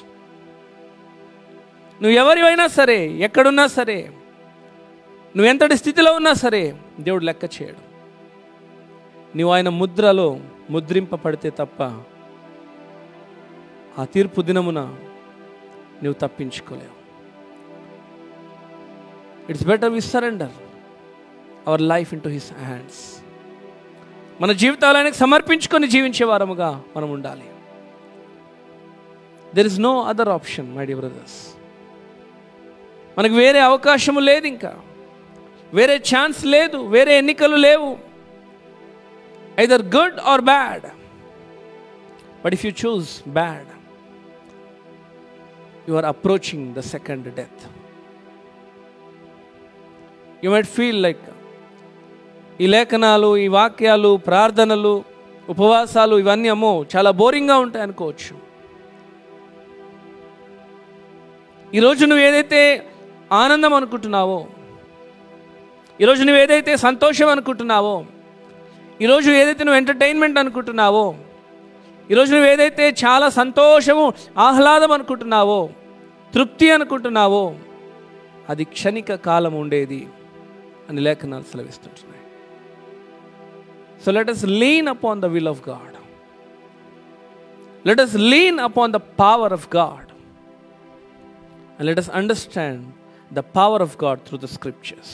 నువ్వు ఎవరివైనా సరే, ఎక్కడున్నా సరే, నువ్వు ఎంతటి స్థితిలో ఉన్నా సరే దేవుడు లెక్క చేయడు. నువ్వు ఆయన ముద్రలో ముద్రింపబడితే తప్ప ఆ తీర్పు దినమున నువ్వు తప్పించుకోలేవు. It's better we surrender our life into His hands. మన జీవితాలు ఆయనకు సమర్పించుకొని జీవించే వారముగా మనం ఉండాలి. There is no other option, my dear brothers. మనకు వేరే అవకాశము లేదు, ఇంకా వేరే ఛాన్స్ లేదు, వేరే ఎన్నికలు లేవు. either good or bad. But if you choose bad, you are approaching the second death. You might feel like ఈ లేఖనాలు, ఈ వాక్యాలు, ప్రార్థనలు, ఉపవాసాలు ఇవన్నీ అమ్మో చాలా బోరింగ్గా ఉంటాయి అనుకోవచ్చు. ఈరోజు నువ్వు ఏదైతే ఆనందం అనుకుంటున్నావో, ఈరోజు నువ్వు ఏదైతే సంతోషం అనుకుంటున్నావో, ఈరోజు ఏదైతే నువ్వు ఎంటర్టైన్మెంట్ అనుకుంటున్నావో, ఈరోజు నువ్వు ఏదైతే చాలా సంతోషము ఆహ్లాదం అనుకుంటున్నావో, తృప్తి అనుకుంటున్నావో, అది క్షణిక కాలం ఉండేది అని లేఖనాలు సెలవిస్తుంటున్నాయి. So let us lean upon the will of God. Let us lean upon the power of God. And let us understand the power of God through the scriptures.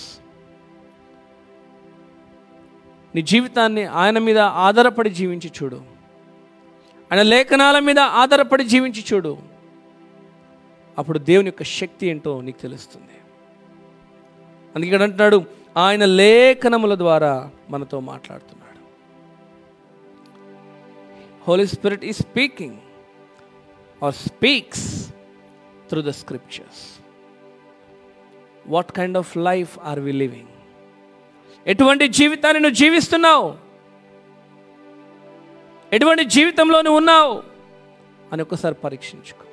నీ జీవితాన్ని ఆయన మీద ఆధారపడి జీవించి చూడు, ఆయన లేఖనాల మీద ఆధారపడి జీవించి చూడు. అప్పుడు దేవుని యొక్క శక్తి ఏంటో నీకు తెలుస్తుంది. అందుకే ఇక్కడ అంటున్నాడు, ఆయన లేఖనముల ద్వారా మనతో మాట్లాడుతున్నాడు. Holy Spirit is speaking or speaks through the scriptures. What kind of life are we living? ఎటువంటి జీవితాన్ని నువ్వు జీవిస్తున్నావు, ఎటువంటి జీవితంలో నువ్వు ఉన్నావు అని ఒక్కసారి పరీక్షించుకో.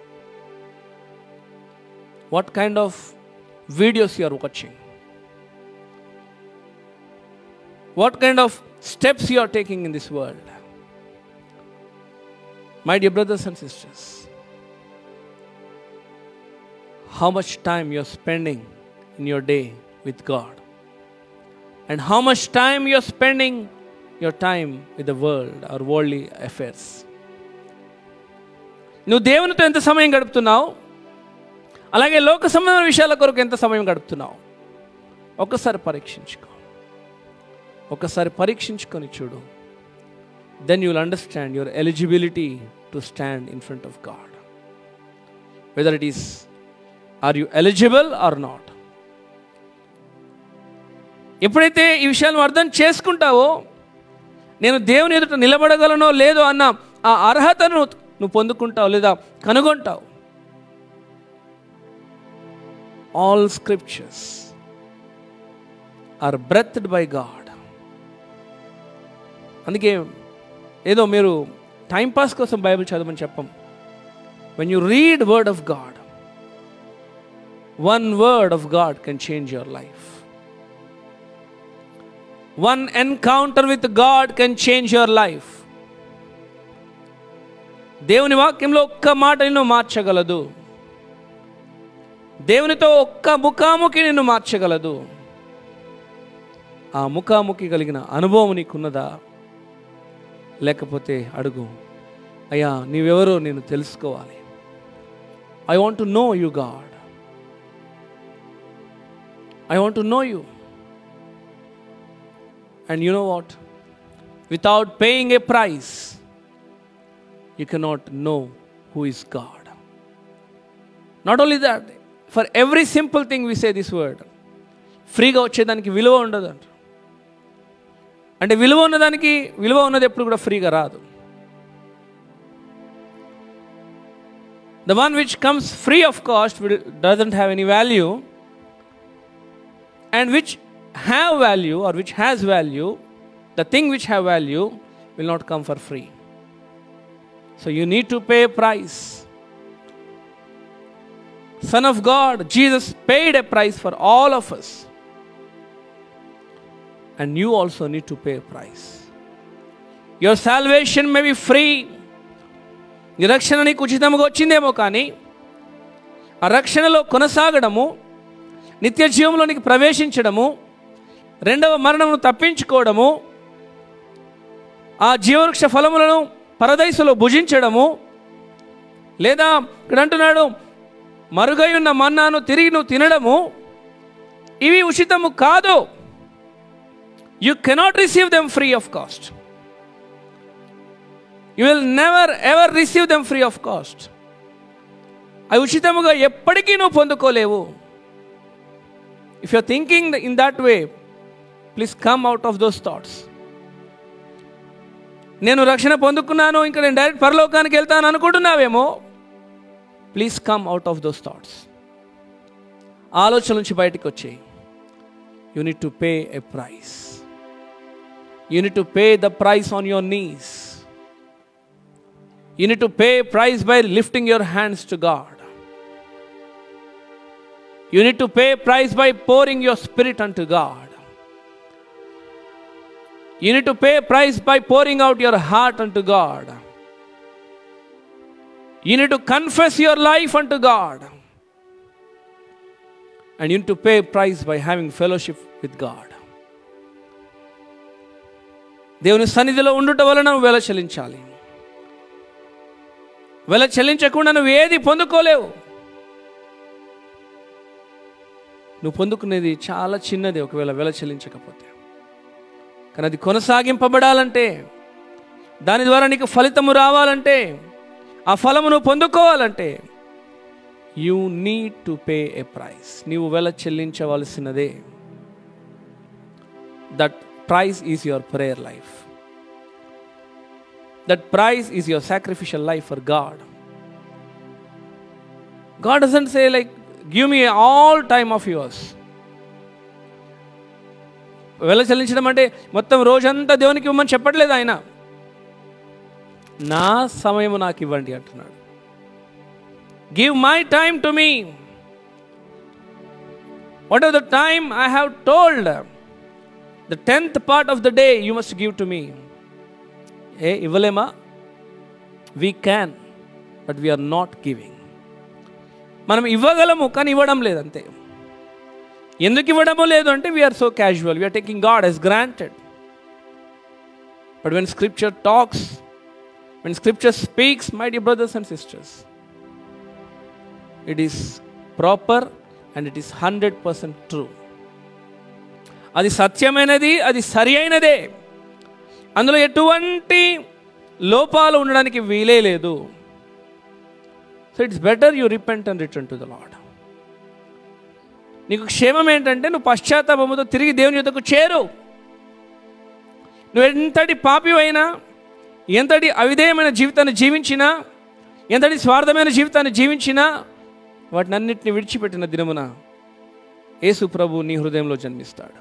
What kind of videos you are watching, what kind of steps you are taking in this world. My dear brothers and sisters, how much time you are spending in your day with God, and how much time you are spending your time with the world or worldly affairs. నువ్వు దేవునితో ఎంత సమయం గడుపుతున్నావు, అలాగే లోక సంబంధమైన విషయాల కొరకు ఎంత సమయం గడుపుతున్నావు ఒక్కసారి పరీక్షించుకో. ఒక్కసారి పరీక్షించుకొని చూడు. Then you will understand your eligibility to stand in front of God. Whether it is, are you eligible or not? ఎప్పుడైతే ఈ విషయాలను అర్థం చేసుకుంటావో, నేను దేవుని ఎదుట నిలబడగలనో లేదో అన్న ఆ అర్హతను నువ్వు పొందుకుంటావు లేదా కనుగొంటావు. All scriptures are breathed by God. అందుకే ఏదో మీరు టైంపాస్ కోసం బైబిల్ చదవమని చెప్పం. When you read word of God, one word of God can change your life. One encounter with God can change your life. దేవుని వాక్యంలో ఒక్క మాట నిన్ను మార్చగలదు. దేవునితో ఒక్క ముఖాముఖి నిన్ను మార్చగలదు. ఆ ముఖాముఖి కలిగిన అనుభవం నీకున్నదా? లేకపోతే అడుగు, అయ్యా నీవెవరో నేను తెలుసుకోవాలి. I want to know you God, I want to know you. And you know what, without paying a price you cannot know who is God. Not only that, for every simple thing we say this word. ఫ్రీగా వచ్చేదానికి విలువ ఉండదు అంట. అంటే విలువ ఉన్నదానికి విలువ ఉన్నది ఎప్పుడు కూడా ఫ్రీగా రాదు. The one which comes free of cost doesn't have any value, and which have value or which has value, the thing which have value will not come for free. So you need to pay a price. Son of God, Jesus paid a price for all of us. And you also need to pay a price. Your salvation may be free. ఈ రక్షణ నీకు ఉచితంగా వచ్చిందేమో, కానీ ఆ రక్షణలో కొనసాగడము, నిత్య జీవంలోనికి ప్రవేశించడము, రెండవ మరణమును తప్పించుకోవడము, ఆ జీవవృక్ష ఫలములను పరదైసులో భుజించడము, లేదా ఇక్కడ అంటున్నాడు మరుగై ఉన్న మన్నాను తిరిగి నువ్వు తినడము, ఇవి ఉచితము కాదు. You cannot receive them free of cost. You will never ever receive them free of cost. అవి ఉచితముగా ఎప్పటికీ నువ్వు పొందుకోలేవు. If you are thinking in that way, please come out of those thoughts. నేను రక్షణ పొందుకున్నాను, ఇంకా నేను డైరెక్ట్ పరలోకానికి వెళ్తాను అనుకుంటున్నావేమో, please come out of those thoughts. ఆలోచన నుంచి బయటకు వచ్చేయి. You need to pay a price. You need to pay the price on your knees. You need to pay a price by lifting your hands to God. You need to pay a price by pouring your spirit unto God. You need to pay a price by pouring out your heart unto God. You need to confess your life unto God. And you need to pay a price by having fellowship with God. దేవుని సన్నిధిలో ఉండుట వలన నువ్వు వెల చెల్లించాలి. వెల చెల్లించకుండా నువ్వు ఏది పొందుకోలేవు. నువ్వు పొందుకునేది చాలా చిన్నది ఒకవేళ వెల చెల్లించకపోతే. కానీ అది కొనసాగింపబడాలంటే, దాని ద్వారా నీకు ఫలితము రావాలంటే, ఆ ఫలము నువ్వు పొందుకోవాలంటే, you need to pay a price. నీవు వెల చెల్లించవలసినదే. That price is your prayer life. That price is your sacrificial life for God. God doesn't say like give me all time of yours. వెల చెల్లించడం అంటే మొత్తం రోజంతా దేవునికి ఇవ్వమని చెప్పట్లేదు ఆయన. నా సమయం నాకు ఇవ్వండి అంటున్నాడు. Give my time to me. What are the time I have told, the 10th part of the day you must give to me. ఇవ్వలేమా? We can, but we are not giving. మనం ఇవ్వగలము కానీ ఇవ్వడం లేదు అంతే. ఎందుకు ఇవ్వడమో లేదు అంటే we're so casual. We're taking God as granted. But when scripture talks, when scripture speaks, my dear brothers and sisters, it is proper and it is 100% true. అది సత్యమైనది, అది సరి అయినదే. అందులో ఎటువంటి లోపాలు ఉండడానికి వీలే లేదు. So it's better you repent and return to the lord. నీకు క్షేమం ఏంటంటే నువ్వు పశ్చాత్తాపముతో తిరిగి దేవుని యొద్దకు చేరు. నువ్వు ఎంతటి పాపివైనా, ఎంతటి అవిధేయమైన జీవితాన్ని జీవించినా, ఎంతటి స్వార్థమైన జీవితాన్ని జీవించినా, వాటినన్నిటిని విడిచిపెట్టిన దినమున యేసు ప్రభు నీ హృదయంలో జన్మిస్తాడు.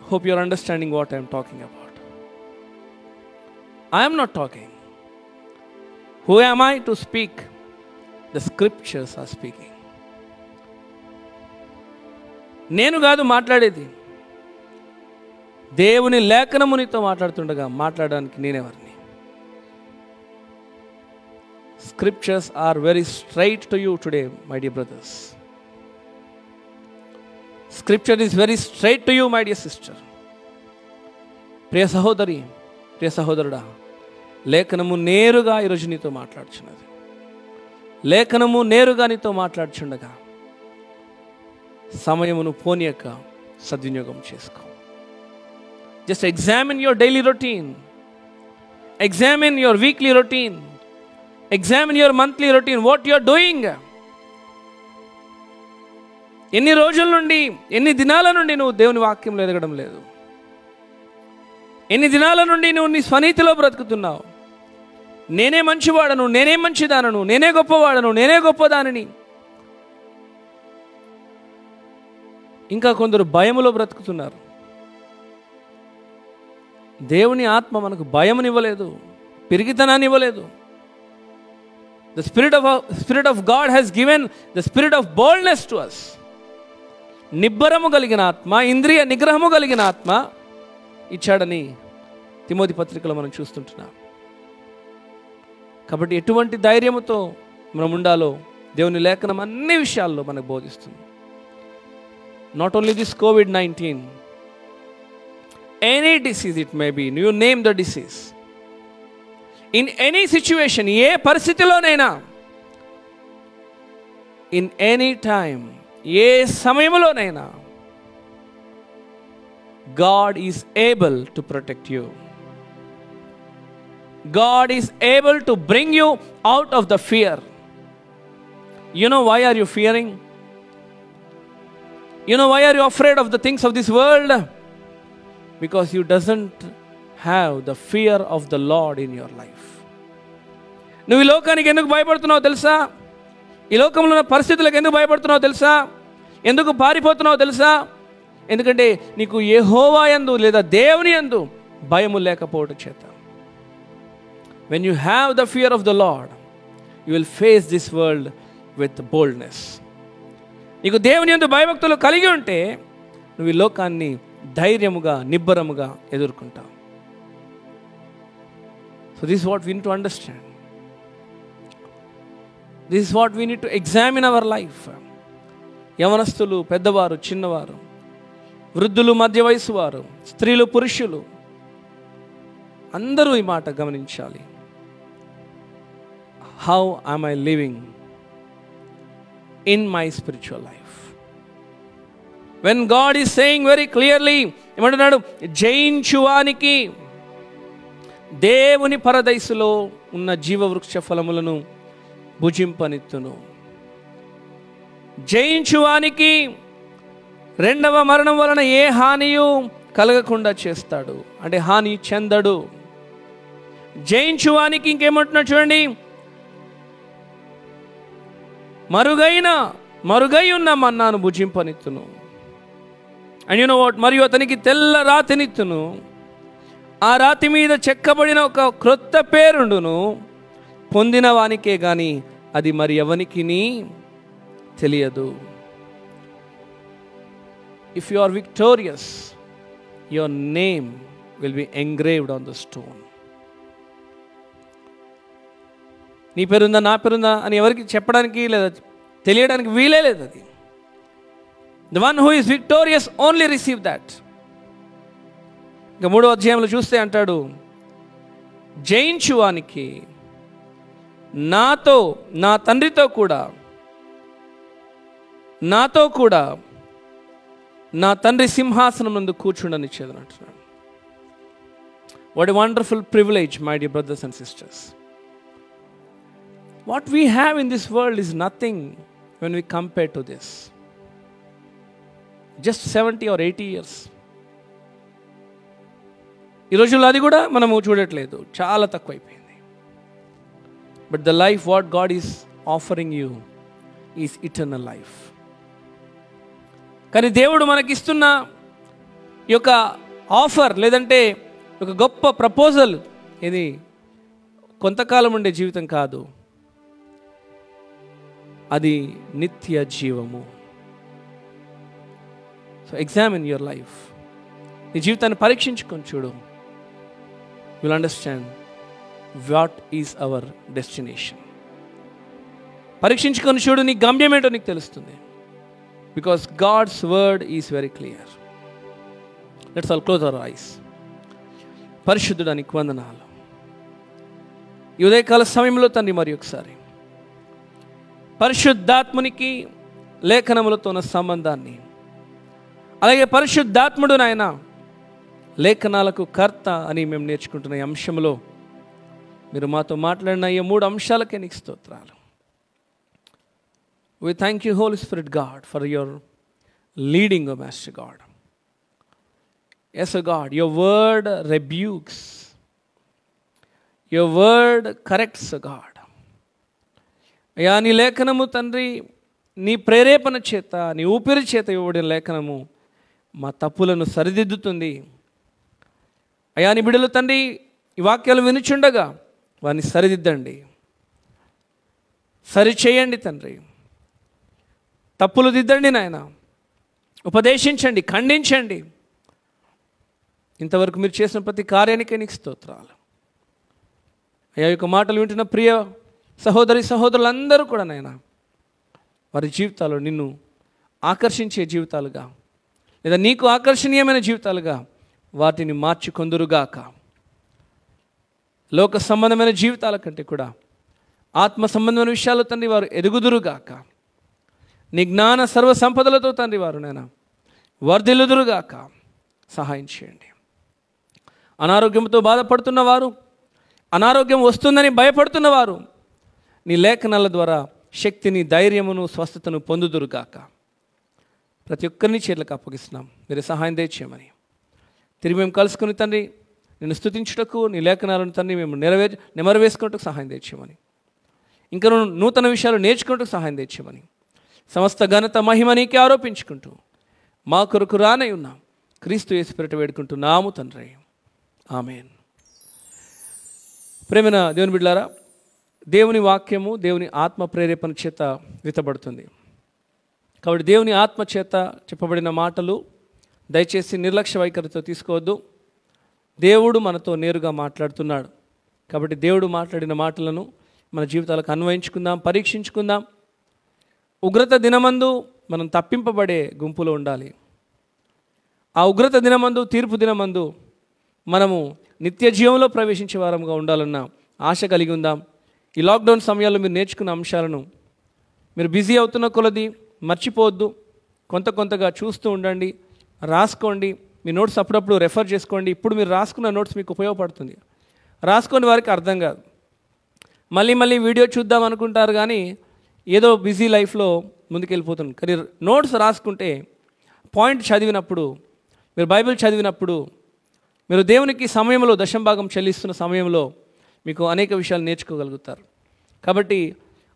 Hope you are understanding what I am talking about. I am not talking. Who am I to speak? The scriptures are speaking. నేను కాదు మాట్లాడేది, దేవుని లేఖనము నీతో మాట్లాడుతుండగా మాట్లాడడానికి నేనెవరిని? Scriptures are very straight to you today, my dear brothers. Scripture is very straight to you, my dear sister. ప్రియ సహోదరి, ప్రియ సహోదరుడా, లేఖనము నేరుగా ఈరోజు నీతో మాట్లాడుచున్నది. లేఖనము నేరుగా నీతో మాట్లాడుచుండగా సమయమును పోనీయక సద్వినియోగం చేసుకో. Just examine your daily routine, examine your weekly routine, examine your monthly routine, what you are doing. ఎన్ని రోజుల నుండి, ఎన్ని దినాల నుండి నువ్వు దేవుని వాక్యంలో ఎదగడం లేదు? ఎన్ని దినాల నుండి నువ్వు నీ స్వనీతిలో బ్రతుకుతున్నావు? నేనే మంచివాడను, నేనే మంచిదానను, నేనే గొప్పవాడను, నేనే గొప్పదానిని. ఇంకా కొందరు భయములో బ్రతుకుతున్నారు. దేవుని ఆత్మ మనకు భయమునివ్వలేదు, పిరికితనాన్ని ఇవ్వలేదు. The Spirit of God has given the spirit of boldness to us. నిబ్బరము కలిగిన ఆత్మ, ఇంద్రియ నిగ్రహము కలిగిన ఆత్మ ఇచ్చాడని తిమోతి పత్రికలో మనం చూస్తుంటున్నాం. కాబట్టి ఎటువంటి ధైర్యముతో మనం ఉండాలో దేవుని లేఖనం అన్ని విషయాల్లో మనకు బోధిస్తుంది. Not only this COVID-19, any disease it may be, you name the disease, in any situation, ఏ పరిస్థితిలోనైనా, ఇన్ ఎనీ టైమ్, ఏ సమయంలోనైనా, God is able to protect you. God is able to bring you out of the fear. You know why are you fearing? You know why are you afraid of the things of this world? Because you doesn't have the fear of the Lord in your life. నువ్వు ఈ లోకానికి ఎందుకు భయపడుతున్నావు తెలుసా? ఈ లోకంలో ఉన్న పరిస్థితులకు ఎందుకు భయపడుతున్నావు తెలుసా? ఎందుకు పారిపోతున్నావు తెలుసా? ఎందుకంటే నీకు యెహోవా యందు లేదా దేవుని యందు భయము లేకపోవడం చేత. When you have the fear of the Lord, you will face this world with boldness. నీకు దేవుని యందు భయభక్తులు కలిగి ఉంటే నువ్వు ఈ లోకాన్ని ధైర్యముగా నిబ్బరముగా ఎదుర్కొంటాం. So this what we need to understand. This is what we need to examine our life. యవనస్తులు, పెద్దవారు, చిన్నవారు, వృద్ధులు, మధ్య వయసు వారు, స్త్రీలు, పురుషులు అందరూ ఈ మాట గమనించాలి. How am I living in my spiritual life? When God is saying very clearly, ఏమంటున్నాడు? జయించువానికి దేవుని పరదైసులో ఉన్న జీవవృక్ష ఫలములను భుజింపనిత్తును. జయించువానికి రెండవ మరణం వలన ఏ హానియు కలగకుండా చేస్తాడు, అంటే హాని చెందడు. జయించువానికి ఇంకేమంటున్నాడు చూడండి, మరుగై ఉన్న మన్నాను భుజింపనిత్తును. అండ్ యు నో వాట్, మరియు అతనికి తెల్ల రాతినిత్తును, ఆ రాతి మీద చెక్కబడిన ఒక క్రొత్త పేరుండును, పొందిన వానికే గాని అది మరి ఎవనికి తెలియదు. If you are victorious, your name will be engraved on the stone. నీ పేరుందా, నా పేరుందా అని ఎవరికి చెప్పడానికి లేదా తెలియడానికి వీలే లేదు. అది the one who is victorious only receive that. ఇంకా 3వ అధ్యాయంలో చూస్తే అంటాడు, జయించువానికి నాతో, నా తండ్రితో కూడా, నాతో కూడా నా తండ్రి సింహాసనం నందు కూర్చుండనిచ్చేదని అంటున్నాడు. What a wonderful privilege, my dear brothers and sisters. What we have in this world is nothing when we compare to this. Just 70 or 80 years. ఈ రోజుల్లో అది కూడా మనము చూడట్లేదు, చాలా తక్కువైపోయింది. But the life what God is offering you is eternal life. కానీ దేవుడు మనకిస్తున్న ఈ యొక్క ఆఫర్, లేదంటే ఒక గొప్ప ప్రపోజల్, ఇది కొంతకాలం ఉండే జీవితం కాదు, అది నిత్య జీవము. So examine your life. నీ జీవితాన్ని పరీక్షించుకొని చూడు. Will understand what is our destination. పరీక్షించుకొని చూడు, నీ గమ్యం ఏంటో నీకు తెలుస్తుంది. Because God's word is very clear. Let's all close our eyes. పరిశుద్ధుడానికి వందనాలు. ఈ ఉదయకాల సమయంలో తండ్రి మరి ఒకసారి పరిశుద్ధాత్మునికి లేఖనములతో ఉన్న సంబంధాన్ని, అలాగే పరిశుద్ధాత్ముడు నాయన లేఖనాలకు కర్త అని మేము నేర్చుకుంటున్న ఈ అంశంలో మీరు మాతో మాట్లాడిన ఈ 3 అంశాలకే నీకు స్తోత్రాలు. We thank you, Holy Spirit God, for your leading, O Master God. Yes, O God, your word rebukes. Your word corrects, O God. అయ్యా, నీ లేఖనము తండ్రి, నీ ప్రేరేపణ చేత, నీ ఊపిరి చేత ఇవ్వబడిన లేఖనము మా తప్పులను సరిదిద్దుతుంది. అయ్యా, నీ బిడ్డలు తండ్రి ఈ వాక్యాలు వినుచుండగా వారిని సరిదిద్దండి, సరిచేయండి తండ్రి. తప్పులు దిద్దండి నాయన, ఉపదేశించండి, ఖండించండి. ఇంతవరకు మీరు చేసిన ప్రతి కార్యానికే నీకు స్తోత్రాలు. అయ్యా, యొక్క మాటలు వింటున్న ప్రియ సహోదరి సహోదరులందరూ కూడా నాయన వారి జీవితాలు నిన్ను ఆకర్షించే జీవితాలుగా, లేదా నీకు ఆకర్షణీయమైన జీవితాలుగా వాటిని మార్చుకొందురుగాక. లోక సంబంధమైన జీవితాల కంటే కూడా ఆత్మ సంబంధమైన విషయాలు తండ్రి వారు ఎదుగుదురుగాక. నీ జ్ఞాన సర్వ సంపదలతో తండ్రి వారు నాయన వర్ధిల్లుదురుగాక. సహాయం చేయండి. అనారోగ్యంతో బాధపడుతున్నవారు, అనారోగ్యం వస్తుందని భయపడుతున్నవారు నీ లేఖనాల ద్వారా శక్తిని, ధైర్యమును, స్వస్థతను పొందుదురుగాక. ప్రతి ఒక్కరిని చేతులకు అప్పగిస్తున్నాం. మీరు సహాయం దయచేయమని తిరిగి మేము కలుసుకుని తండ్రి నిన్ను స్తుతించుటకు, నీ లేఖనాలను తండ్రి మేము నెమరవేసుకున్నట్టుకు సహాయం తెచ్చామని, ఇంకా నూతన విషయాలు నేర్చుకుంటూ సహాయం తెచ్చామని, సమస్త ఘనత మహిమ నీకే ఆరోపించుకుంటూ మా కొరకు రానై ఉన్నాం. క్రీస్తు యేసు పేరిట వేడుకుంటున్నాము తండ్రి, ఆమేన్. ప్రేమైన దేవుని బిడ్డలారా, దేవుని వాక్యము దేవుని ఆత్మ ప్రేరేపణ చేత విత్తబడుతుంది. కాబట్టి దేవుని ఆత్మ చేత చెప్పబడిన మాటలు దయచేసి నిర్లక్ష్య వైఖరితో తీసుకోవద్దు. దేవుడు మనతో నేరుగా మాట్లాడుతున్నాడు కాబట్టి దేవుడు మాట్లాడిన మాటలను మన జీవితాలకు అన్వయించుకుందాం, పరీక్షించుకుందాం. ఉగ్రత దినమందు మనం తప్పింపబడే గుంపులో ఉండాలి. ఆ ఉగ్రత దినమందు, తీర్పు దినమందు మనము నిత్య జీవంలో ప్రవేశించే వారంగా ఉండాలన్న ఆశ కలిగి ఉందాం. ఈ లాక్డౌన్ సమయాల్లో మీరు నేర్చుకున్న అంశాలను మీరు బిజీ అవుతున్న కొలది మర్చిపోవద్దు. కొంతగా చూస్తూ ఉండండి, రాసుకోండి. మీ నోట్స్ అప్పుడప్పుడు రెఫర్ చేసుకోండి. ఇప్పుడు మీరు రాసుకున్న నోట్స్ మీకు ఉపయోగపడుతుంది. రాసుకొని వారికి అర్థం కాదు, మళ్ళీ వీడియో చూద్దాం అనుకుంటారు, కానీ ఏదో బిజీ లైఫ్లో ముందుకెళ్ళిపోతుంది. కానీ నోట్స్ రాసుకుంటే పాయింట్ చదివినప్పుడు, మీరు బైబిల్ చదివినప్పుడు, మీరు దేవునికి సమయంలో దశంభాగం చెల్లిస్తున్న సమయంలో మీకు అనేక విషయాలు నేర్చుకోగలుగుతారు. కాబట్టి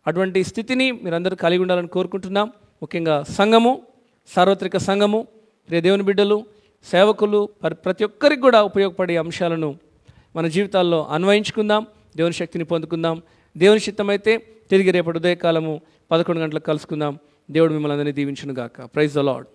అటువంటి స్థితిని మీరందరూ కలిగి ఉండాలని కోరుకుంటున్నాం. ముఖ్యంగా సంఘము, సార్వత్రిక సంఘము, ప్రియ దేవుని బిడ్డలు, సేవకులు, ప్రతి ఒక్కరికి కూడా ఉపయోగపడే అంశాలను మన జీవితాల్లో అన్వయించుకుందాం. దేవుని శక్తిని పొందుకుందాం. దేవుని చిత్తమైతే తిరిగి రేపటి ఉదయకాలము 11 గంటలకు కలుసుకుందాం. దేవుడు మిమ్మల్ని అందరినీ దీవించును గాక. Praise the lord.